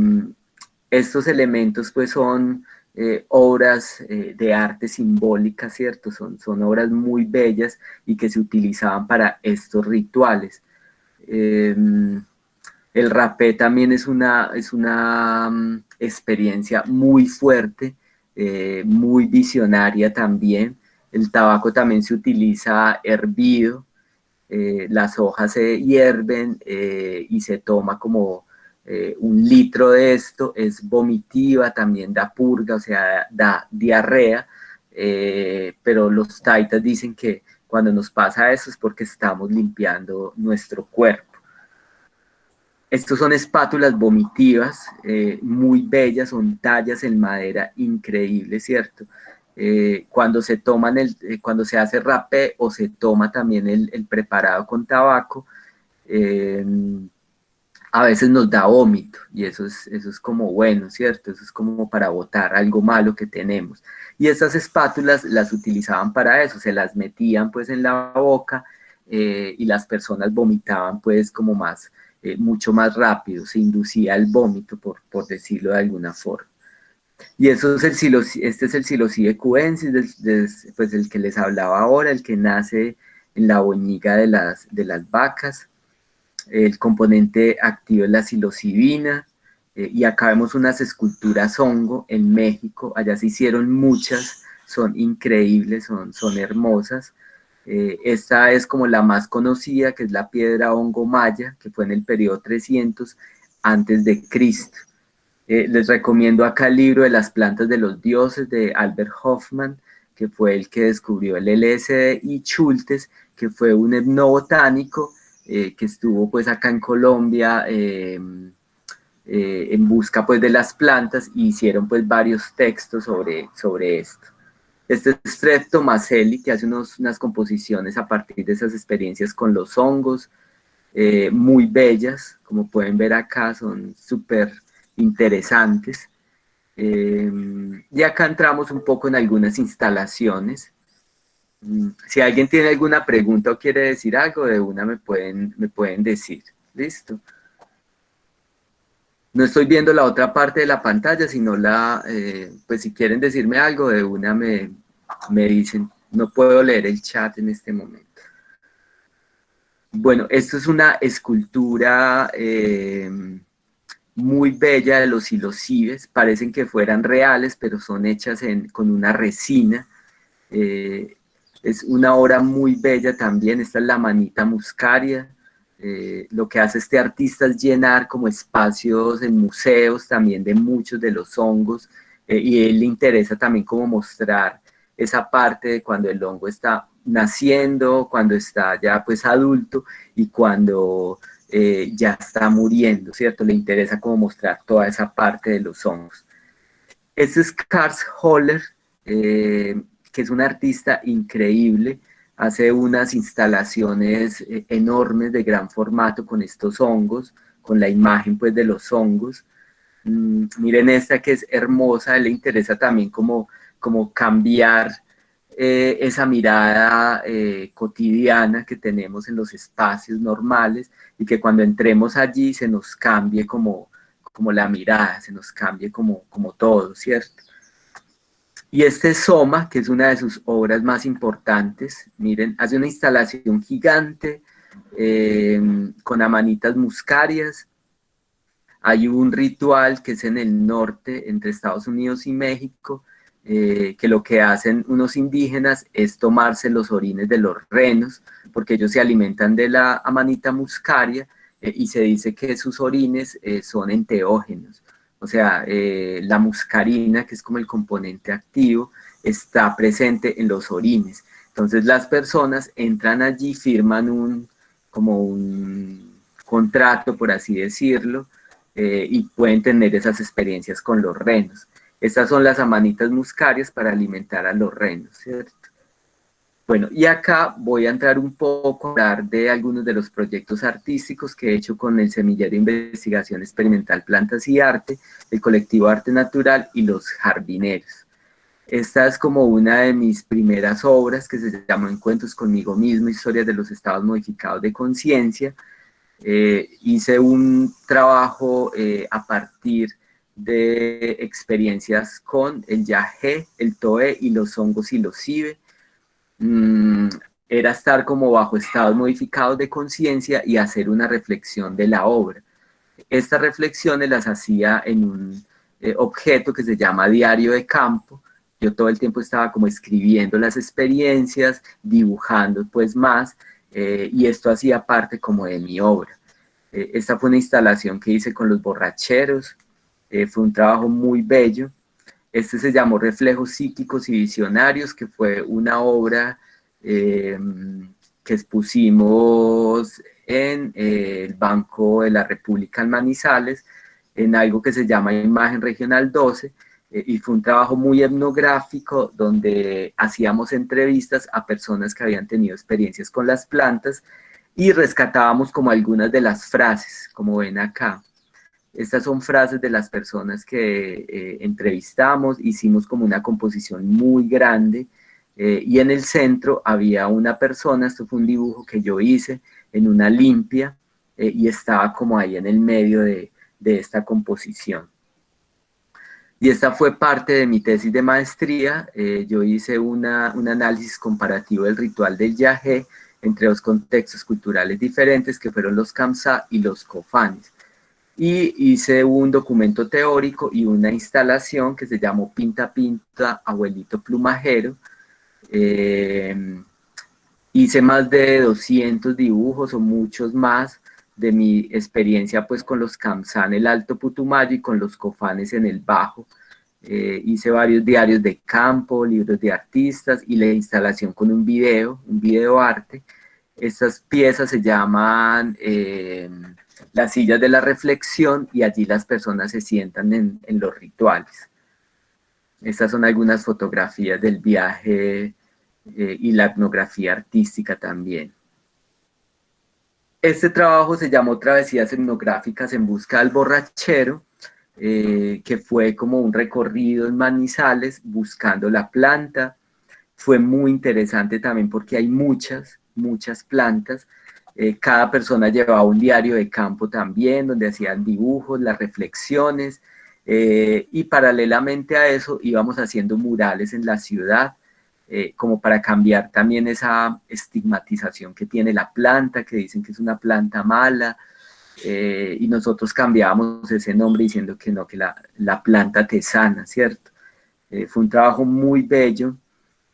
Estos elementos pues son obras de arte simbólica, ¿cierto? Son obras muy bellas y que se utilizaban para estos rituales. Eh, el rapé también es una experiencia muy fuerte, muy visionaria también. El tabaco también se utiliza hervido, las hojas se hierven y se toma como 1 litro de esto, es vomitiva, también da purga, o sea, da diarrea, pero los taitas dicen que cuando nos pasa eso es porque estamos limpiando nuestro cuerpo. Estos son espátulas vomitivas, muy bellas, son tallas en madera increíbles, ¿cierto? Cuando se hace rapé o se toma también el preparado con tabaco, eh, a veces nos da vómito y eso es como bueno, ¿cierto? Eso es como para botar algo malo que tenemos. Y estas espátulas las utilizaban para eso, se las metían pues en la boca y las personas vomitaban pues como más, mucho más rápido, se inducía el vómito por decirlo de alguna forma. Y eso es este es el Psilocybe cubensis, pues el que les hablaba ahora, el que nace en la boñiga de las vacas. El componente activo es la psilocibina, y acá vemos unas esculturas hongo en México, allá se hicieron muchas, son increíbles, son hermosas. Esta es como la más conocida, que es la piedra hongo maya, que fue en el periodo 300 antes de Cristo. Les recomiendo acá el libro de las plantas de los dioses de Albert Hoffman, que fue el que descubrió el LSD, y Schultes, que fue un etnobotánico que estuvo pues acá en Colombia en busca pues de las plantas y hicieron pues varios textos sobre esto. Este es Fred Tomaselli, que hace unas composiciones a partir de esas experiencias con los hongos, muy bellas, como pueden ver acá, son súper interesantes. Y acá entramos un poco en algunas instalaciones. Si alguien tiene alguna pregunta o quiere decir algo, de una me pueden decir. ¿Listo? No estoy viendo la otra parte de la pantalla, sino pues si quieren decirme algo, de una me dicen. No puedo leer el chat en este momento. Bueno, esto es una escultura muy bella de los silocibes, parecen que fueran reales, pero son hechas con una resina. Eh, es una obra muy bella también, esta es la manita muscaria. Lo que hace este artista es llenar como espacios en museos también de muchos de los hongos, y a él le interesa también como mostrar esa parte de cuando el hongo está naciendo, cuando está ya pues adulto y cuando ya está muriendo, ¿cierto? Le interesa como mostrar toda esa parte de los hongos. Este es Kars Holler, que es un artista increíble, hace unas instalaciones enormes de gran formato con estos hongos, con la imagen pues de los hongos. Miren esta que es hermosa, a él le interesa también como cambiar esa mirada cotidiana que tenemos en los espacios normales y que cuando entremos allí se nos cambie como la mirada, se nos cambie como todo, ¿cierto? Y este Soma, que es una de sus obras más importantes, miren, hace una instalación gigante con amanitas muscarias. Hay un ritual que es en el norte, entre Estados Unidos y México, que lo que hacen unos indígenas es tomarse los orines de los renos, porque ellos se alimentan de la amanita muscaria, y se dice que sus orines son enteógenos. O sea, la muscarina, que es como el componente activo, está presente en los orines. Entonces las personas entran allí, firman como un contrato, por así decirlo, y pueden tener esas experiencias con los renos. Estas son las amanitas muscarias para alimentar a los renos, ¿cierto? Bueno, y acá voy a entrar un poco a hablar de algunos de los proyectos artísticos que he hecho con el Semillero de Investigación Experimental Plantas y Arte, el colectivo Arte Natural y los jardineros. Esta es como una de mis primeras obras que se llama Encuentros conmigo mismo, historias de los estados modificados de conciencia. Hice un trabajo a partir de experiencias con el yagé, el toé y los hongos psilocibe. Era estar como bajo estados modificados de conciencia y hacer una reflexión de la obra. Estas reflexiones las hacía en un objeto que se llama diario de campo. Yo todo el tiempo estaba como escribiendo las experiencias, dibujando pues más, y esto hacía parte como de mi obra. Esta fue una instalación que hice con los borracheros, fue un trabajo muy bello. Este se llamó Reflejos Psíquicos y Visionarios, que fue una obra que expusimos en el Banco de la República en Manizales, en algo que se llama Imagen Regional 12, y fue un trabajo muy etnográfico donde hacíamos entrevistas a personas que habían tenido experiencias con las plantas y rescatábamos como algunas de las frases, como ven acá. Estas son frases de las personas que entrevistamos, hicimos como una composición muy grande, y en el centro había una persona, esto fue un dibujo que yo hice en una limpia, y estaba como ahí en el medio de esta composición. Y esta fue parte de mi tesis de maestría. Yo hice un análisis comparativo del ritual del yagé entre dos contextos culturales diferentes que fueron los Kamsá y los Cofanes. Y hice un documento teórico y una instalación que se llamó Pinta Pinta, Abuelito Plumajero. Hice más de 200 dibujos o muchos más de mi experiencia pues con los Kamsá en el Alto Putumayo y con los Cofanes en el Bajo. Hice varios diarios de campo, libros de artistas y la instalación con un video arte. Estas piezas se llaman las sillas de la reflexión y allí las personas se sientan en los rituales. Estas son algunas fotografías del viaje y la etnografía artística también. Este trabajo se llamó Travesías etnográficas en busca del borrachero, que fue como un recorrido en Manizales buscando la planta. Fue muy interesante también porque hay muchas plantas. Cada persona llevaba un diario de campo también, donde hacían dibujos, las reflexiones, y paralelamente a eso íbamos haciendo murales en la ciudad, como para cambiar también esa estigmatización que tiene la planta, que dicen que es una planta mala, y nosotros cambiábamos ese nombre diciendo que no, que la planta te sana, ¿cierto? Fue un trabajo muy bello.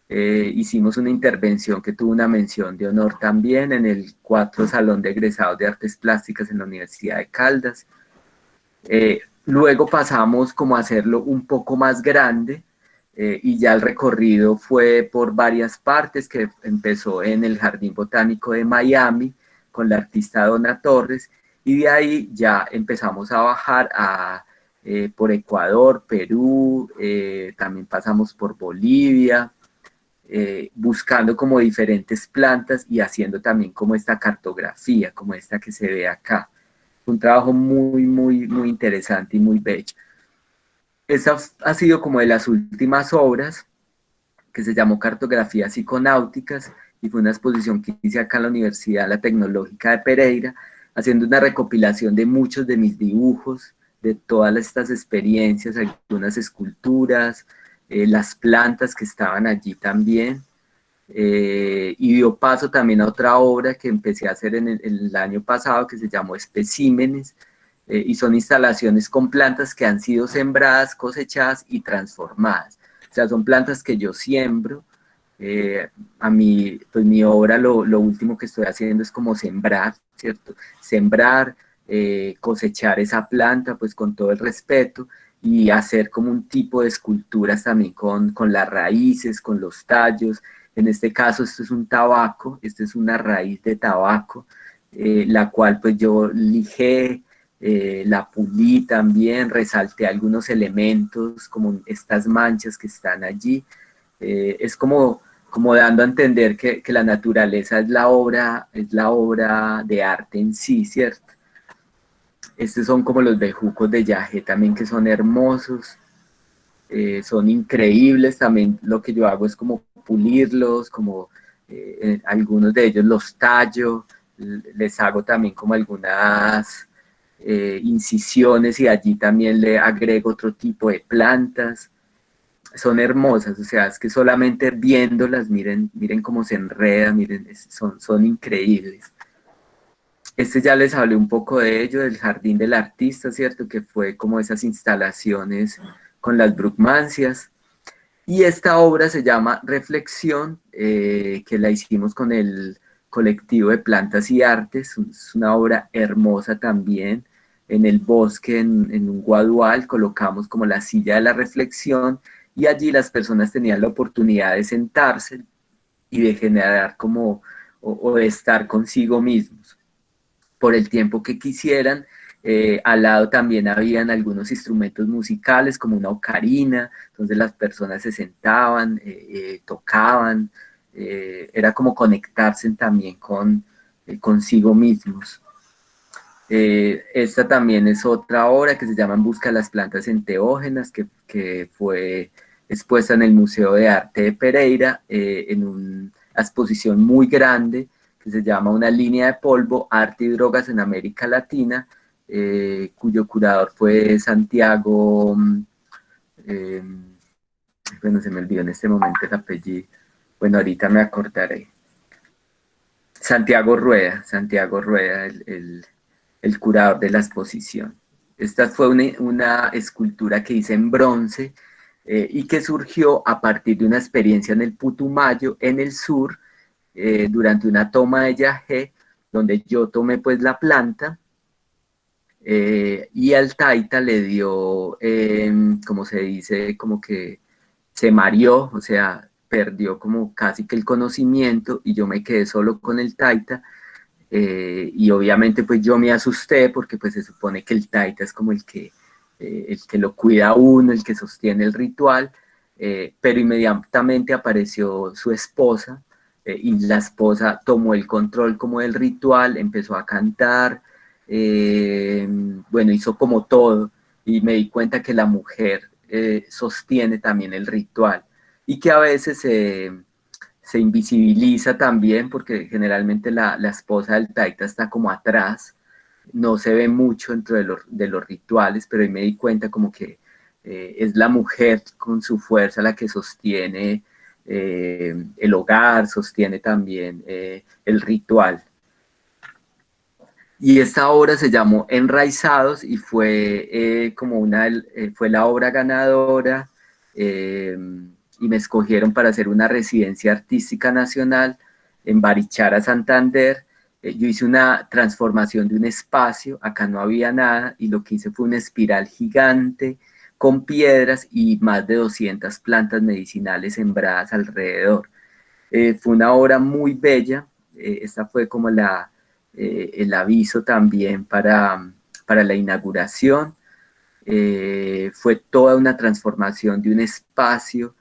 Hicimos una intervención que tuvo una mención de honor también en el 4 Salón de Egresados de Artes Plásticas en la Universidad de Caldas. Luego pasamos como a hacerlo un poco más grande, y ya el recorrido fue por varias partes, que empezó en el Jardín Botánico de Miami con la artista Donna Torres, y de ahí ya empezamos a bajar por Ecuador, Perú, también pasamos por Bolivia, buscando como diferentes plantas y haciendo también como esta cartografía, como esta que se ve acá. Un trabajo muy interesante y muy bello. Esta ha sido como de las últimas obras, que se llamó Cartografías Psiconáuticas, y fue una exposición que hice acá en la Universidad La Tecnológica de Pereira, haciendo una recopilación de muchos de mis dibujos, de todas estas experiencias, algunas esculturas, las plantas que estaban allí también. Y dio paso también a otra obra que empecé a hacer en el año pasado, que se llamó Especímenes, y son instalaciones con plantas que han sido sembradas, cosechadas y transformadas. O sea, son plantas que yo siembro. A mí, pues mi obra, lo último que estoy haciendo es como sembrar, ¿cierto? Sembrar, cosechar esa planta, pues con todo el respeto, y hacer como un tipo de esculturas también con las raíces, con los tallos. En este caso, esto es un tabaco, esta es una raíz de tabaco, la cual pues yo lijé, la pulí también, resalté algunos elementos como estas manchas que están allí. Es como dando a entender que la naturaleza es la obra de arte en sí, ¿cierto? Estos son como los bejucos de yagé también, que son hermosos, son increíbles. También lo que yo hago es como pulirlos, como algunos de ellos los tallo, les hago también como algunas incisiones, y allí también le agrego otro tipo de plantas. Son hermosas, o sea, es que solamente viéndolas, miren cómo se enredan, miren, son increíbles. Ya les hablé un poco de ello, del Jardín del Artista, ¿cierto? Que fue como esas instalaciones con las Bruckmancias. Y esta obra se llama Reflexión, que la hicimos con el colectivo de Plantas y Artes. Es una obra hermosa también. En el bosque, en un guadual, colocamos como la silla de la reflexión, y allí las personas tenían la oportunidad de sentarse y de generar como, o de estar consigo mismos por el tiempo que quisieran. Al lado también habían algunos instrumentos musicales como una ocarina, entonces las personas se sentaban, tocaban, era como conectarse también consigo mismos. Esta también es otra obra que se llama En busca de las plantas enteógenas, que fue expuesta en el Museo de Arte de Pereira, en una exposición muy grande que se llama Una línea de polvo, arte y drogas en América Latina, cuyo curador fue Santiago, eh, bueno, se me olvidó en este momento el apellido, bueno, ahorita me acordaré. Santiago Rueda, el curador de la exposición. Esta fue una escultura que hice en bronce, y que surgió a partir de una experiencia en el Putumayo, en el sur, durante una toma de yagé, donde yo tomé pues la planta, y al taita le dio, como se dice, como que se mareó, o sea, perdió como casi que el conocimiento, y yo me quedé solo con el taita. Y obviamente pues yo me asusté, porque pues se supone que el taita es como el que lo cuida a uno, el que sostiene el ritual, pero inmediatamente apareció su esposa, y la esposa tomó el control como del ritual, empezó a cantar, bueno, hizo como todo, y me di cuenta que la mujer sostiene también el ritual, y que a veces se invisibiliza también, porque generalmente la esposa del taita está como atrás, no se ve mucho dentro de los rituales, pero ahí me di cuenta como que es la mujer con su fuerza la que sostiene el hogar, sostiene también el ritual. Y esta obra se llamó Enraizados, y fue fue la obra ganadora, eh, y me escogieron para hacer una residencia artística nacional en Barichara, Santander. Yo hice una transformación de un espacio, acá no había nada, y lo que hice fue una espiral gigante con piedras y más de 200 plantas medicinales sembradas alrededor. Fue una obra muy bella. Esta fue como el aviso también para la inauguración. Fue toda una transformación de un espacio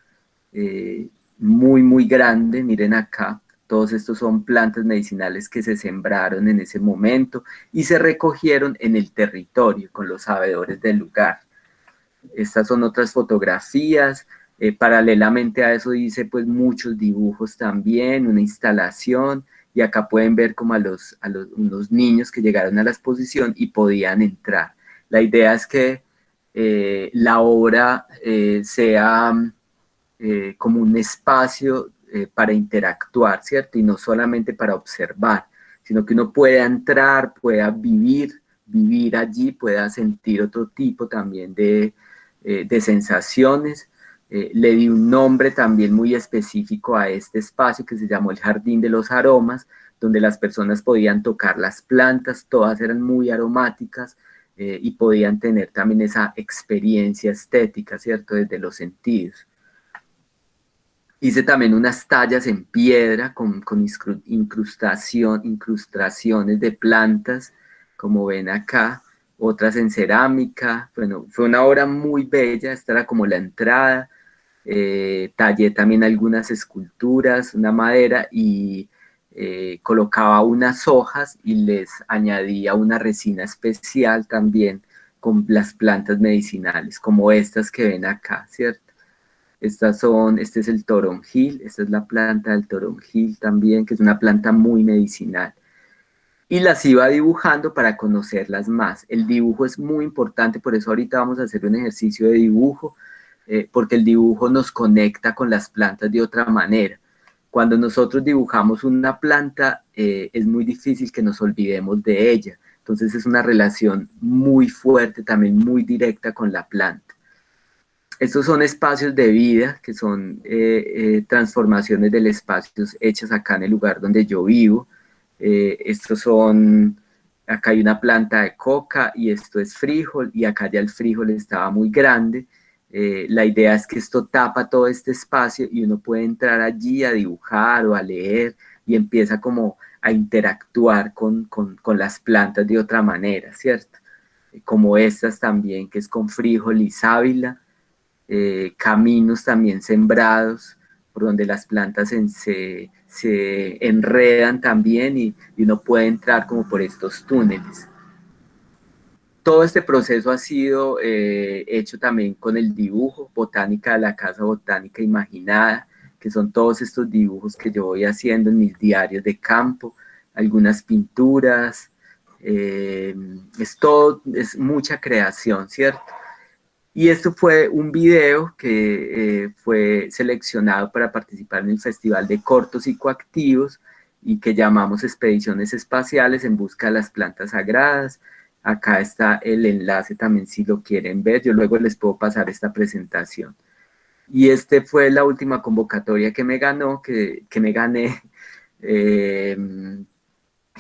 muy grande. Miren acá, todos estos son plantas medicinales que se sembraron en ese momento y se recogieron en el territorio con los sabedores del lugar. Estas son otras fotografías. Paralelamente a eso hice pues muchos dibujos también, una instalación, y acá pueden ver como unos niños que llegaron a la exposición y podían entrar. La idea es que la obra sea como un espacio para interactuar, ¿cierto? Y no solamente para observar, sino que uno pueda entrar, pueda vivir allí, pueda sentir otro tipo también de sensaciones. Le di un nombre también muy específico a este espacio que se llamó el Jardín de los Aromas, donde las personas podían tocar las plantas, todas eran muy aromáticas, y podían tener también esa experiencia estética, ¿cierto? Desde los sentidos. Hice también unas tallas en piedra con incrustaciones de plantas, como ven acá, otras en cerámica. Bueno, fue una obra muy bella, esta era como la entrada. Tallé también algunas esculturas, una madera y colocaba unas hojas y les añadía una resina especial también con las plantas medicinales, como estas que ven acá, ¿cierto? Este es el toronjil, esta es la planta del toronjil también, que es una planta muy medicinal. Y las iba dibujando para conocerlas más. El dibujo es muy importante, por eso ahorita vamos a hacer un ejercicio de dibujo, porque el dibujo nos conecta con las plantas de otra manera. Cuando nosotros dibujamos una planta, es muy difícil que nos olvidemos de ella. Entonces es una relación muy fuerte, también muy directa con la planta. Estos son espacios de vida, que son transformaciones del espacio hechas acá en el lugar donde yo vivo. Estos son, acá hay una planta de coca y esto es frijol, y acá ya el frijol estaba muy grande. La idea es que esto tapa todo este espacio y uno puede entrar allí a dibujar o a leer y empieza como a interactuar con las plantas de otra manera, ¿cierto? Como estas también, que es con frijol y sábila. Caminos también sembrados por donde las plantas se enredan también y uno puede entrar como por estos túneles. Todo este proceso ha sido hecho también con el dibujo, Botánica de la Casa Botánica Imaginada, que son todos estos dibujos que yo voy haciendo en mis diarios de campo, algunas pinturas, es mucha creación, ¿cierto? Y esto fue un video que fue seleccionado para participar en el Festival de Cortos Psicoactivos y que llamamos Expediciones Espaciales en Busca de las Plantas Sagradas. Acá está el enlace también si lo quieren ver. Yo luego les puedo pasar esta presentación. Y este fue la última convocatoria que me ganó, que me gané, eh,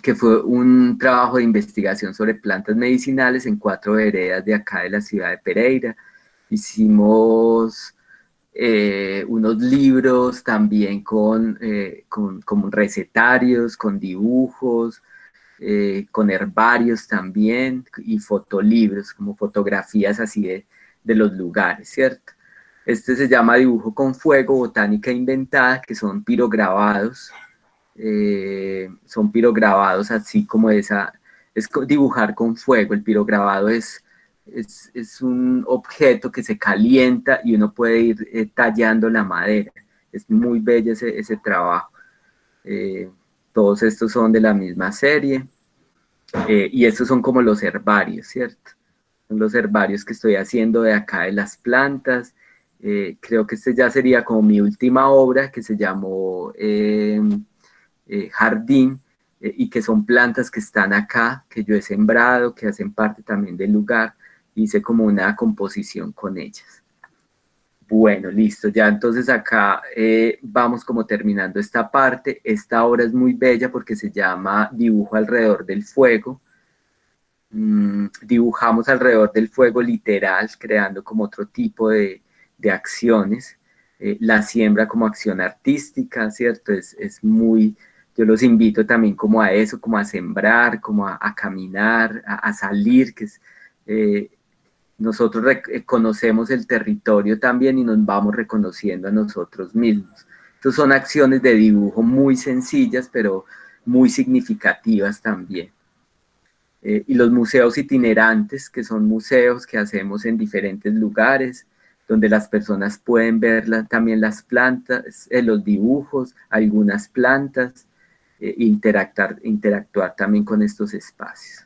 que fue un trabajo de investigación sobre plantas medicinales en 4 veredas de acá de la ciudad de Pereira. Hicimos unos libros también con recetarios, con dibujos, con herbarios también y fotolibros, como fotografías así de los lugares, ¿cierto? Este se llama Dibujo con Fuego, Botánica Inventada, que son pirograbados así como es dibujar con fuego. El pirograbado es un objeto que se calienta y uno puede ir tallando la madera. Es muy bello ese trabajo. Eh, Todos estos son de la misma serie, y estos son como los herbarios, ¿cierto? Son los herbarios que estoy haciendo de acá de las plantas. Creo que este ya sería como mi última obra, que se llamó Jardín, y que son plantas que están acá, que yo he sembrado, que hacen parte también del lugar. Hice como una composición con ellas. Bueno, listo, ya entonces acá vamos como terminando esta parte. Esta obra es muy bella porque se llama Dibujo alrededor del fuego. Dibujamos alrededor del fuego literal, creando como otro tipo de acciones. La siembra como acción artística, ¿cierto? Es muy, yo los invito también como a eso, como a sembrar, como a caminar, a salir, eh, nosotros conocemos el territorio también y nos vamos reconociendo a nosotros mismos. Entonces son acciones de dibujo muy sencillas, pero muy significativas también. Y los museos itinerantes, que son museos que hacemos en diferentes lugares, donde las personas pueden ver también las plantas, los dibujos, algunas plantas, interactuar también con estos espacios.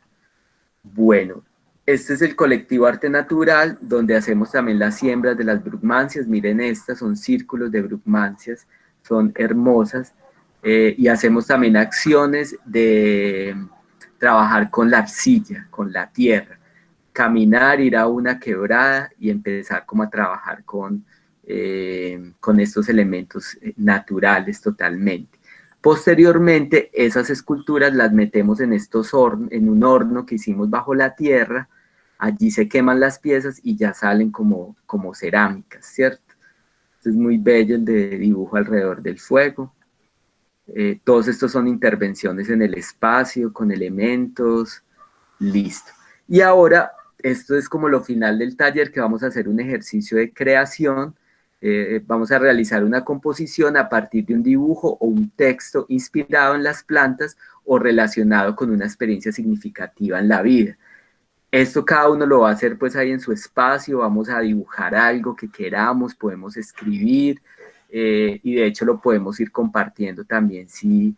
Bueno, Este es el colectivo Arte Natural, donde hacemos también las siembras de las brugmancias. Miren, estas son círculos de brugmancias, son hermosas. Y hacemos también acciones de trabajar con la arcilla, con la tierra. Caminar, ir a una quebrada y empezar como a trabajar con estos elementos naturales totalmente. Posteriormente, esas esculturas las metemos en un horno que hicimos bajo la tierra. Allí se queman las piezas y ya salen como cerámicas, ¿cierto? Es muy bello el de dibujo alrededor del fuego. Todos estos son intervenciones en el espacio, con elementos, listo. Y ahora, esto es como lo final del taller, que vamos a hacer un ejercicio de creación. Vamos a realizar una composición a partir de un dibujo o un texto inspirado en las plantas o relacionado con una experiencia significativa en la vida. Esto cada uno lo va a hacer pues ahí en su espacio, vamos a dibujar algo que queramos, podemos escribir y de hecho lo podemos ir compartiendo también si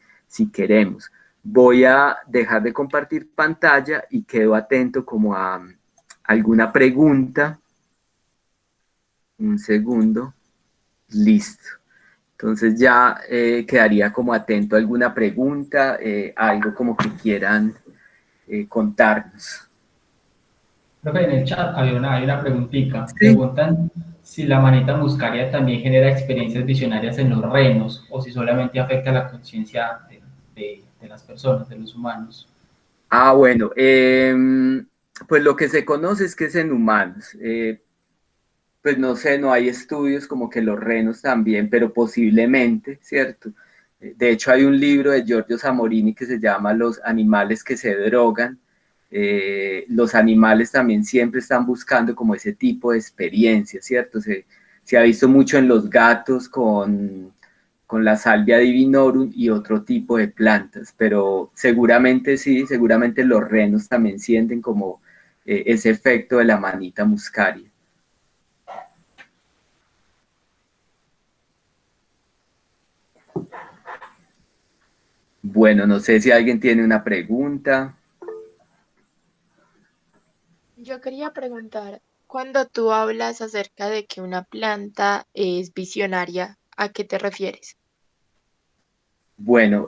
queremos. Voy a dejar de compartir pantalla y quedo atento como a alguna pregunta. Un segundo. Listo. Entonces ya quedaría como atento a alguna pregunta, algo como que quieran contarnos. Creo que en el chat hay una preguntita. Sí. Preguntan si la manita muscaria también genera experiencias visionarias en los renos o si solamente afecta la conciencia de las personas, de los humanos. Ah, bueno, pues lo que se conoce es que es en humanos. Pues no sé, no hay estudios como que los renos también, pero posiblemente, ¿cierto? De hecho, hay un libro de Giorgio Zamorini que se llama Los animales que se drogan. Los animales también siempre están buscando como ese tipo de experiencia, ¿cierto? Se ha visto mucho en los gatos con la salvia divinorum y otro tipo de plantas, pero seguramente sí, seguramente los renos también sienten como ese efecto de la manita muscaria. Bueno, no sé si alguien tiene una pregunta. Yo quería preguntar, cuando tú hablas acerca de que una planta es visionaria, ¿a qué te refieres? Bueno,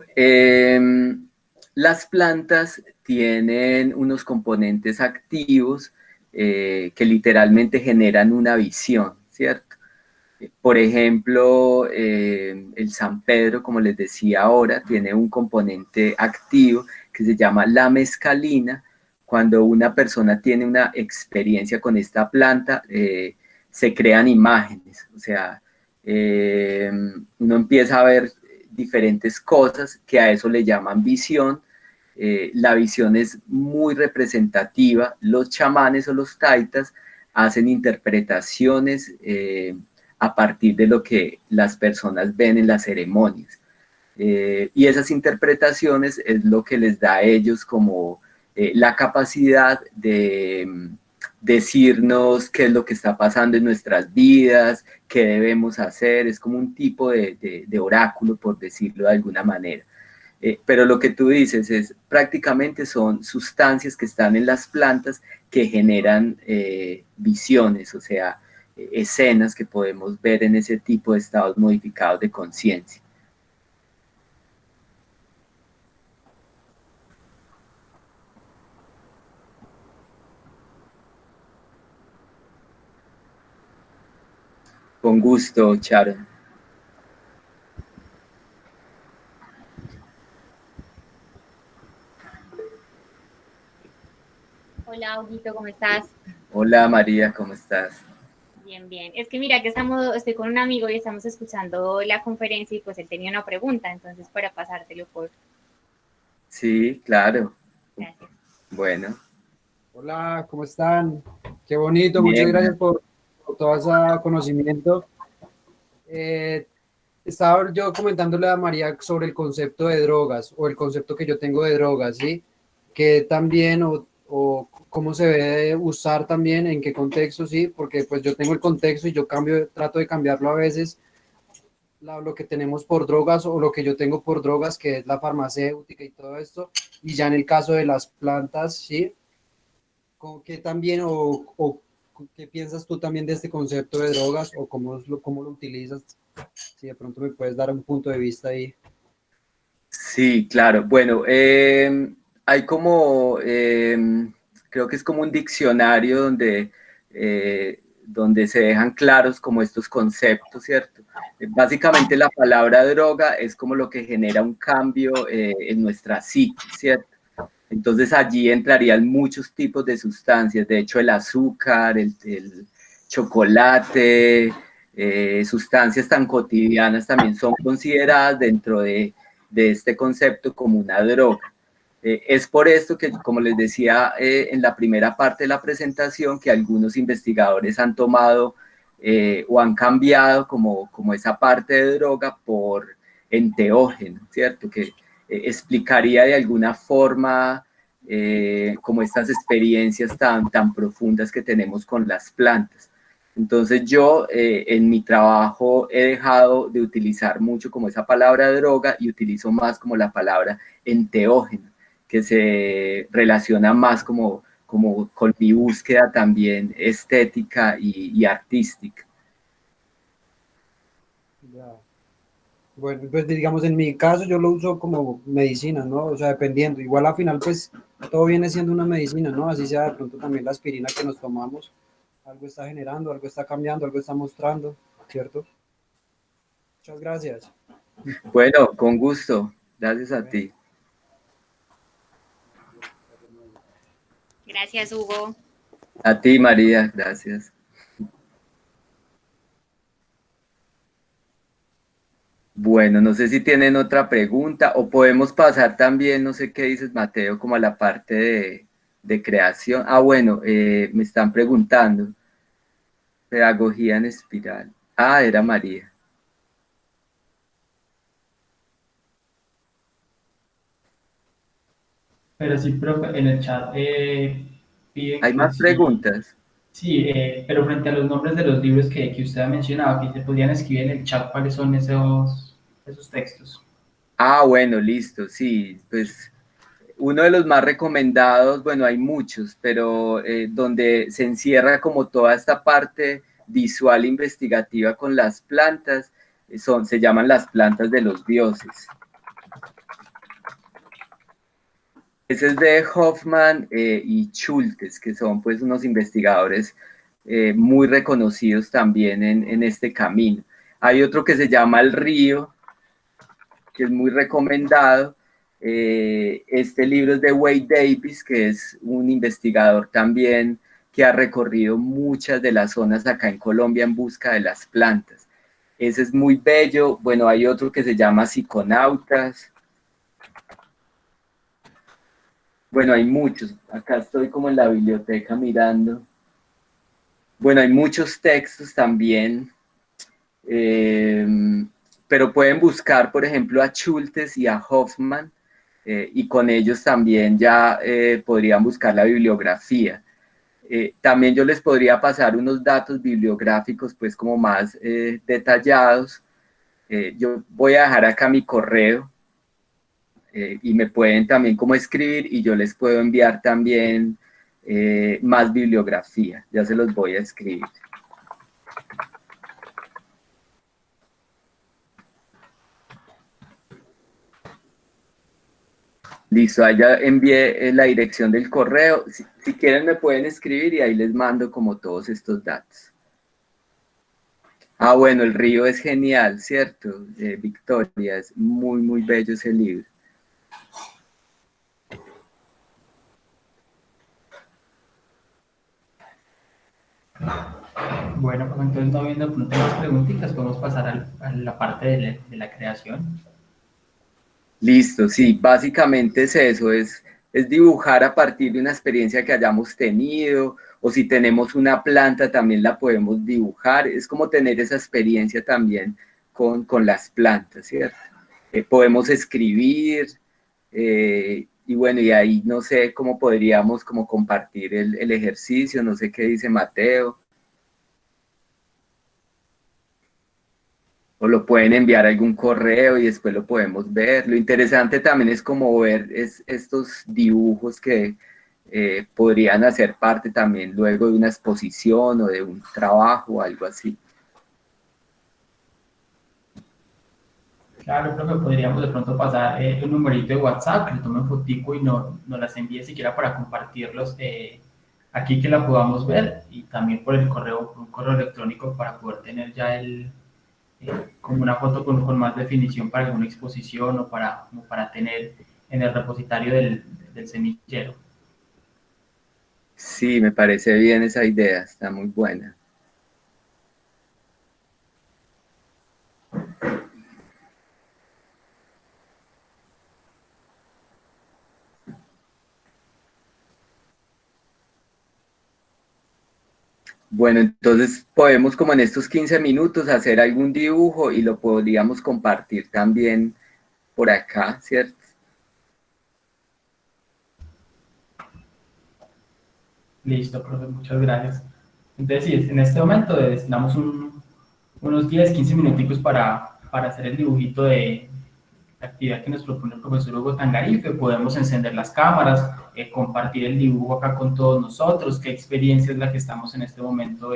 las plantas tienen unos componentes activos que literalmente generan una visión, ¿cierto? Por ejemplo, el San Pedro, como les decía ahora, tiene un componente activo que se llama la mescalina. Cuando una persona tiene una experiencia con esta planta, se crean imágenes, o sea, uno empieza a ver diferentes cosas que a eso le llaman visión. La visión es muy representativa. Los chamanes o los taitas hacen interpretaciones a partir de lo que las personas ven en las ceremonias. Y esas interpretaciones es lo que les da a ellos como la capacidad de decirnos qué es lo que está pasando en nuestras vidas, qué debemos hacer, es como un tipo de oráculo, por decirlo de alguna manera. Pero lo que tú dices es prácticamente son sustancias que están en las plantas que generan visiones, o sea, escenas que podemos ver en ese tipo de estados modificados de conciencia. Con gusto, Sharon. Hola, Augito, ¿cómo estás? Hola, María, ¿cómo estás? Bien, bien. Es que mira que estoy con un amigo y estamos escuchando la conferencia y pues él tenía una pregunta, entonces para pasártelo por... Sí, claro. Gracias. Bueno. Hola, ¿cómo están? Qué bonito, muchas Bien. gracias por todo ese conocimiento. Estaba yo comentándole a María sobre el concepto de drogas o el concepto que yo tengo de drogas, ¿sí? Que también o cómo se debe usar también, en qué contexto, ¿sí? Porque pues yo tengo el contexto y yo trato de cambiarlo a veces, lo que tenemos por drogas o lo que yo tengo por drogas, que es la farmacéutica y todo esto. Y ya en el caso de las plantas, ¿sí? ¿Qué también o qué piensas tú también de este concepto de drogas o cómo lo utilizas? Si de pronto me puedes dar un punto de vista ahí. Sí, claro. Bueno, hay como, creo que es como un diccionario donde se dejan claros como estos conceptos, ¿cierto? Básicamente la palabra droga es como lo que genera un cambio en nuestra psique, ¿cierto? Entonces allí entrarían muchos tipos de sustancias, de hecho el azúcar, el chocolate, sustancias tan cotidianas también son consideradas dentro de este concepto como una droga. Es por esto que, como les decía en la primera parte de la presentación, que algunos investigadores han tomado o han cambiado como esa parte de droga por enteógeno, ¿cierto? Que explicaría de alguna forma como estas experiencias tan profundas que tenemos con las plantas. Entonces yo en mi trabajo he dejado de utilizar mucho como esa palabra droga y utilizo más como la palabra enteógeno, que se relaciona más como con mi búsqueda también estética y artística. Ya. Bueno, pues digamos, en mi caso yo lo uso como medicina, ¿no? O sea, dependiendo. Igual al final, pues todo viene siendo una medicina, ¿no? Así sea de pronto también la aspirina que nos tomamos, algo está generando, algo está cambiando, algo está mostrando, ¿cierto? Muchas gracias. Bueno, con gusto. Gracias a ti. Gracias, Hugo. A ti, María. Gracias. Bueno, no sé si tienen otra pregunta o podemos pasar también, no sé qué dices, Mateo, como a la parte de creación. Ah, bueno, me están preguntando. Pedagogía en espiral. Ah, era María. Pero sí, profe, en el chat piden ¿Hay que más sí, preguntas? sí, pero frente a los nombres de los libros que usted ha mencionado, que se podían escribir en el chat cuáles son esos textos. Ah, bueno, listo, sí, pues uno de los más recomendados, bueno, hay muchos, pero donde se encierra como toda esta parte visual investigativa con las plantas, se llaman las plantas de los dioses. Ese es de Hoffman y Schultes, que son pues unos investigadores muy reconocidos también en este camino. Hay otro que se llama El Río, que es muy recomendado. Este libro es de Wade Davis, que es un investigador también que ha recorrido muchas de las zonas acá en Colombia en busca de las plantas. Ese es muy bello. Bueno, hay otro que se llama Psiconautas. Bueno, hay muchos. Acá estoy como en la biblioteca mirando. Bueno, hay muchos textos también. Eh, pero pueden buscar, por ejemplo, a Schultes y a Hoffman, y con ellos también ya podrían buscar la bibliografía. También yo les podría pasar unos datos bibliográficos, pues como más detallados. Yo voy a dejar acá mi correo y me pueden también como escribir y yo les puedo enviar también más bibliografía. Ya se los voy a escribir. Listo, allá envié la dirección del correo. Si quieren me pueden escribir y ahí les mando como todos estos datos. Ah, bueno, El Río es genial, ¿cierto? Victoria, es muy, muy bello ese libro. Bueno, pues entonces no viendo pronto más preguntitas, podemos pasar a la parte de la creación. Listo, sí, básicamente es eso, es dibujar a partir de una experiencia que hayamos tenido, o si tenemos una planta también la podemos dibujar, es como tener esa experiencia también con las plantas, ¿cierto? Podemos escribir, y bueno, y ahí no sé cómo podríamos como compartir el ejercicio, no sé qué dice Mateo. O lo pueden enviar a algún correo y después lo podemos ver. Lo interesante también es como ver estos dibujos que podrían hacer parte también luego de una exposición o de un trabajo o algo así. Claro, creo que podríamos de pronto pasar un numerito de WhatsApp, que le tomen fotico y nos las envíe siquiera para compartirlos aquí que la podamos ver y también por el correo, un correo electrónico para poder tener ya como una foto con más definición para alguna exposición o como para tener en el repositorio del semillero. Sí, me parece bien esa idea, está muy buena. Bueno, entonces podemos como en estos 15 minutos hacer algún dibujo y lo podríamos compartir también por acá, ¿cierto? Listo, profe, muchas gracias. Entonces, sí, en este momento destinamos unos 10, 15 minuticos para hacer el dibujito de la actividad que nos propone el profesor Hugo Tangarife. Podemos encender las cámaras, compartir el dibujo acá con todos nosotros, qué experiencia es la que estamos en este momento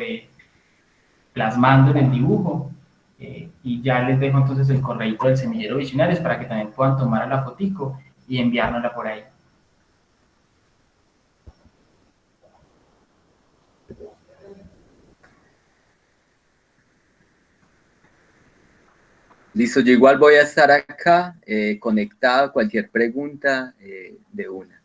plasmando en el dibujo. Y ya les dejo entonces el correíto del semillero Visionarios para que también puedan tomar la fotico y enviárnosla por ahí. Listo, yo igual voy a estar acá conectado, cualquier pregunta de una.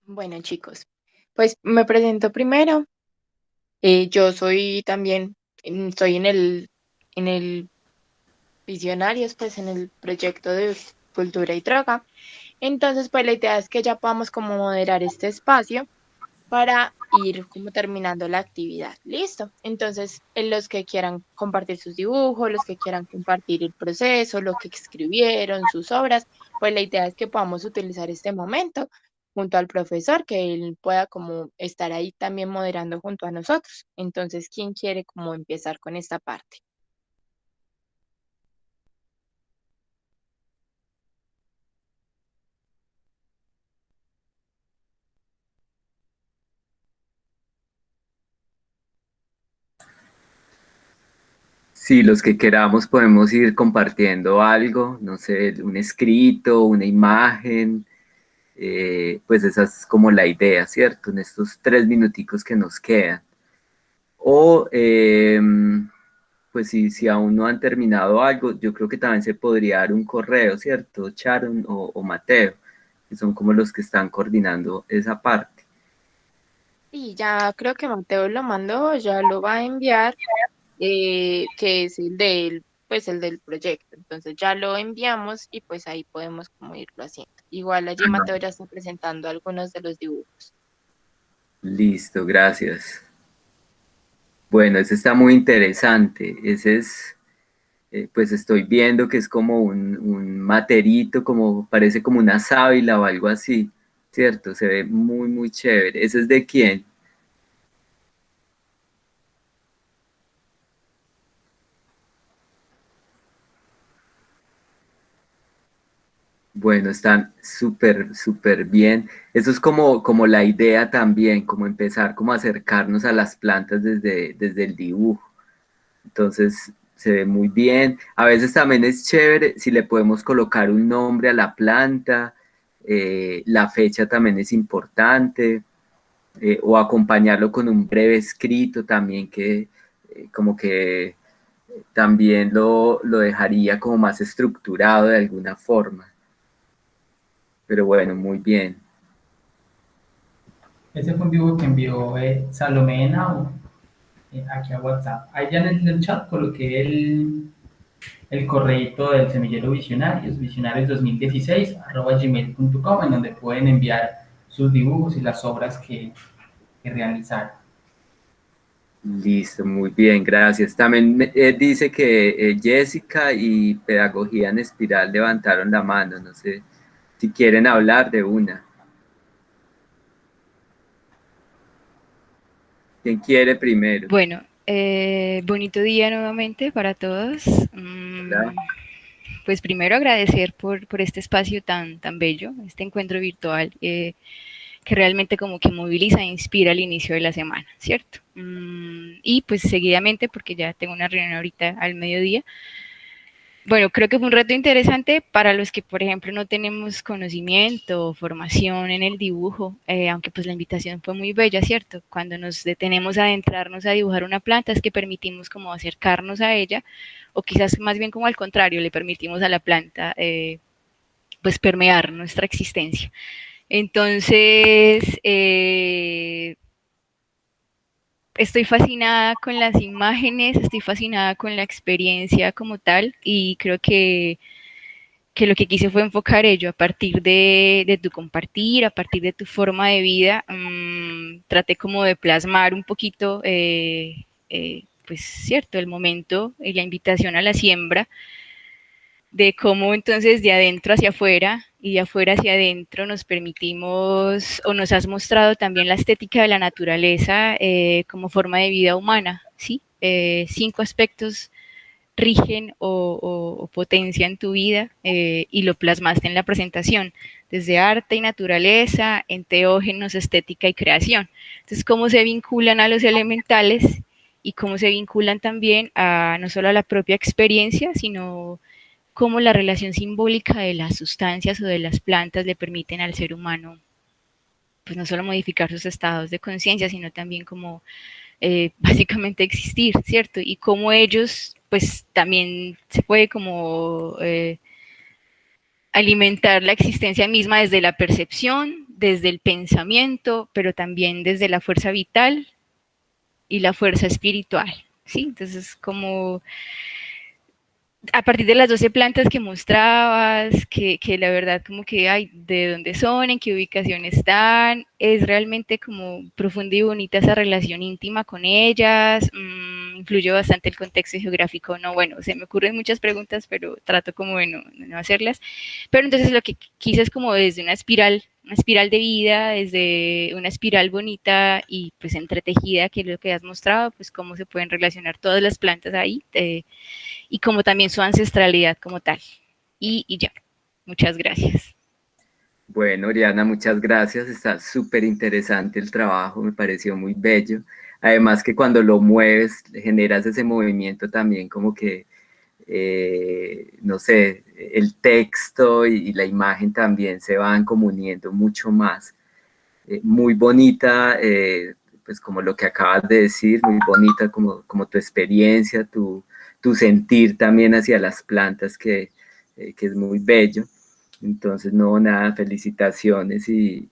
Bueno, chicos, pues me presento primero. Yo soy también, estoy en el Visionarios, pues en el proyecto de cultura y droga. Entonces, pues la idea es que ya podamos como moderar este espacio para ir como terminando la actividad. Listo. Entonces, en los que quieran compartir sus dibujos, los que quieran compartir el proceso, lo que escribieron, sus obras, pues la idea es que podamos utilizar este momento junto al profesor, que él pueda como estar ahí también moderando junto a nosotros. Entonces, ¿quién quiere como empezar con esta parte? Sí, los que queramos podemos ir compartiendo algo, no sé, un escrito, una imagen, pues esa es como la idea, ¿cierto? En estos 3 minuticos que nos quedan. O, pues si aún no han terminado algo, yo creo que también se podría dar un correo, ¿cierto? Sharon o Mateo, que son como los que están coordinando esa parte. Y ya creo que Mateo lo mandó, ya lo va a enviar, que es el del, pues el del proyecto. Entonces ya lo enviamos y pues ahí podemos como irlo haciendo. Igual allí Mateo ya está presentando algunos de los dibujos. Listo, gracias. Bueno, ese está muy interesante. Ese es, pues estoy viendo que es como un materito, como parece como una sábila o algo así, ¿cierto? Se ve muy, muy chévere. ¿Ese es de quién? Bueno, están súper, súper bien. Eso es como la idea también, como empezar como a acercarnos a las plantas desde el dibujo. Entonces se ve muy bien. A veces también es chévere si le podemos colocar un nombre a la planta, la fecha también es importante, o acompañarlo con un breve escrito también que como que también lo dejaría como más estructurado de alguna forma. Pero bueno, muy bien. Ese fue un dibujo que envió Salomé Henao aquí a WhatsApp. Ahí ya en el chat coloqué el correíto del semillero Visionarios, visionarios2016 @gmail.com, en donde pueden enviar sus dibujos y las obras que realizaron. Listo, muy bien, gracias. También dice que Jessica y Pedagogía en Espiral levantaron la mano. No sé si quieren hablar de una. ¿Quién quiere primero? Bueno, bonito día nuevamente para todos. Hola. Pues primero agradecer por este espacio tan bello, este encuentro virtual que realmente como que moviliza e inspira al inicio de la semana, ¿cierto? Y pues seguidamente, porque ya tengo una reunión ahorita al mediodía, bueno, creo que fue un reto interesante para los que, por ejemplo, no tenemos conocimiento o formación en el dibujo, aunque pues la invitación fue muy bella, ¿cierto? Cuando nos detenemos a adentrarnos a dibujar una planta es que permitimos como acercarnos a ella, o quizás más bien como al contrario, le permitimos a la planta pues permear nuestra existencia. Entonces, estoy fascinada con las imágenes, estoy fascinada con la experiencia como tal y creo que lo que quise fue enfocar ello a partir de tu compartir, a partir de tu forma de vida. Traté como de plasmar un poquito, pues cierto, el momento y la invitación a la siembra, de cómo entonces de adentro hacia afuera y de afuera hacia adentro nos permitimos o nos has mostrado también la estética de la naturaleza como forma de vida humana, ¿sí? 5 aspectos rigen o potencian tu vida y lo plasmaste en la presentación, desde arte y naturaleza, enteógenos, estética y creación. Entonces, cómo se vinculan a los elementales y cómo se vinculan también a no solo a la propia experiencia, sino cómo la relación simbólica de las sustancias o de las plantas le permiten al ser humano, pues no solo modificar sus estados de conciencia, sino también como básicamente existir, ¿cierto? Y cómo ellos, pues también se puede como alimentar la existencia misma desde la percepción, desde el pensamiento, pero también desde la fuerza vital y la fuerza espiritual, ¿sí? Entonces, como a partir de las 12 plantas que mostrabas, que la verdad como que, ay, de dónde son, en qué ubicación están, es realmente como profunda y bonita esa relación íntima con ellas, influye bastante el contexto geográfico, no, bueno, se me ocurren muchas preguntas, pero trato como de no hacerlas, pero entonces lo que quise es como desde una espiral de vida, desde una espiral bonita y pues entretejida, que es lo que has mostrado, pues cómo se pueden relacionar todas las plantas ahí, y como también su ancestralidad como tal. Y ya, muchas gracias. Bueno, Oriana, muchas gracias. Está súper interesante el trabajo, me pareció muy bello. Además que cuando lo mueves, generas ese movimiento también como que, no sé, el texto y la imagen también se van como uniendo mucho más. Muy bonita, pues como lo que acabas de decir, muy bonita como tu experiencia, tu sentir también hacia las plantas, que es muy bello. Entonces, no, nada, felicitaciones y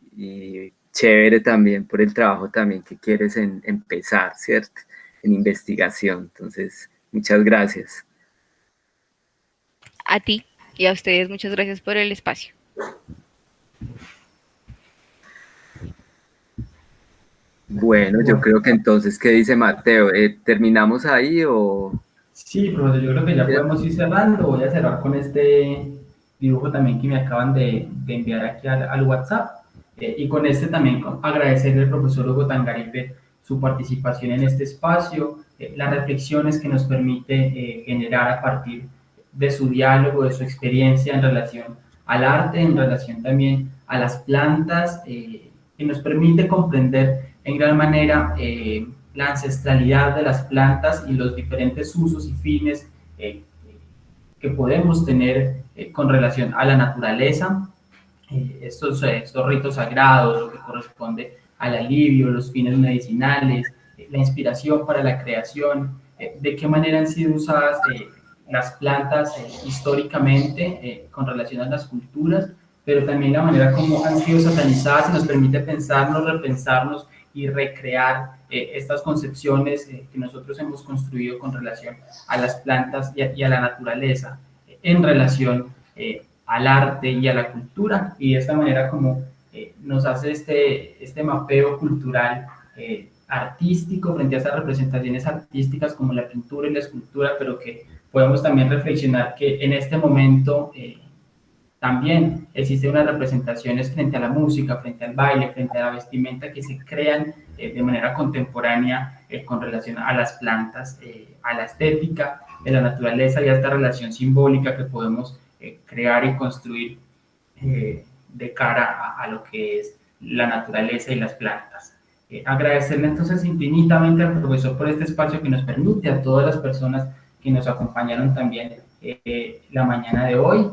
chévere también por el trabajo también que quieres empezar, ¿cierto? En investigación. Entonces, muchas gracias. A ti y a ustedes, muchas gracias por el espacio. Bueno, yo creo que entonces, ¿qué dice Mateo? ¿Terminamos ahí o...? Sí, profesor, yo creo que ya podemos ir cerrando. Voy a cerrar con este dibujo también que me acaban de enviar aquí al WhatsApp. Y con este también agradecerle al profesor Hugo Tangarife su participación en este espacio, las reflexiones que nos permite generar a partir de su diálogo, de su experiencia en relación al arte, en relación también a las plantas, que nos permite comprender en gran manera la ancestralidad de las plantas y los diferentes usos y fines que podemos tener con relación a la naturaleza, estos ritos sagrados, lo que corresponde al alivio, los fines medicinales, la inspiración para la creación, de qué manera han sido usadas las plantas históricamente con relación a las culturas, pero también la manera como han sido satanizadas y nos permite pensarnos, repensarnos y recrear estas concepciones que nosotros hemos construido con relación a las plantas y a la naturaleza, en relación al arte y a la cultura, y de esta manera como nos hace este mapeo cultural artístico frente a esas representaciones artísticas como la pintura y la escultura, pero que podemos también reflexionar que en este momento también existen unas representaciones frente a la música, frente al baile, frente a la vestimenta que se crean de manera contemporánea con relación a las plantas, a la estética de la naturaleza y a esta relación simbólica que podemos crear y construir de cara a lo que es la naturaleza y las plantas. Agradecerle entonces infinitamente al profesor por este espacio que nos permite, a todas las personas que nos acompañaron también la mañana de hoy,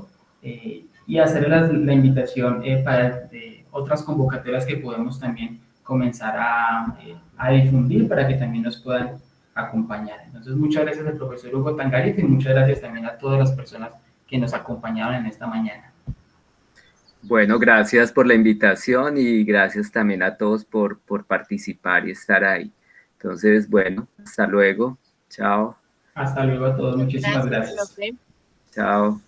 y hacer la invitación para otras convocatorias que podemos también comenzar a difundir para que también nos puedan acompañar. Entonces, muchas gracias al profesor Hugo Tangarife y muchas gracias también a todas las personas que nos acompañaron en esta mañana. Bueno, gracias por la invitación y gracias también a todos por participar y estar ahí. Entonces, bueno, hasta luego. Chao. Hasta luego a todos. Muchísimas gracias. Profe. Chao.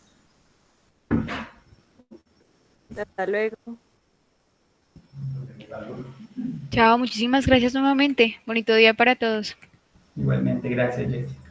Hasta luego. Chao, muchísimas gracias nuevamente. Bonito día para todos. Igualmente, gracias, Jessica.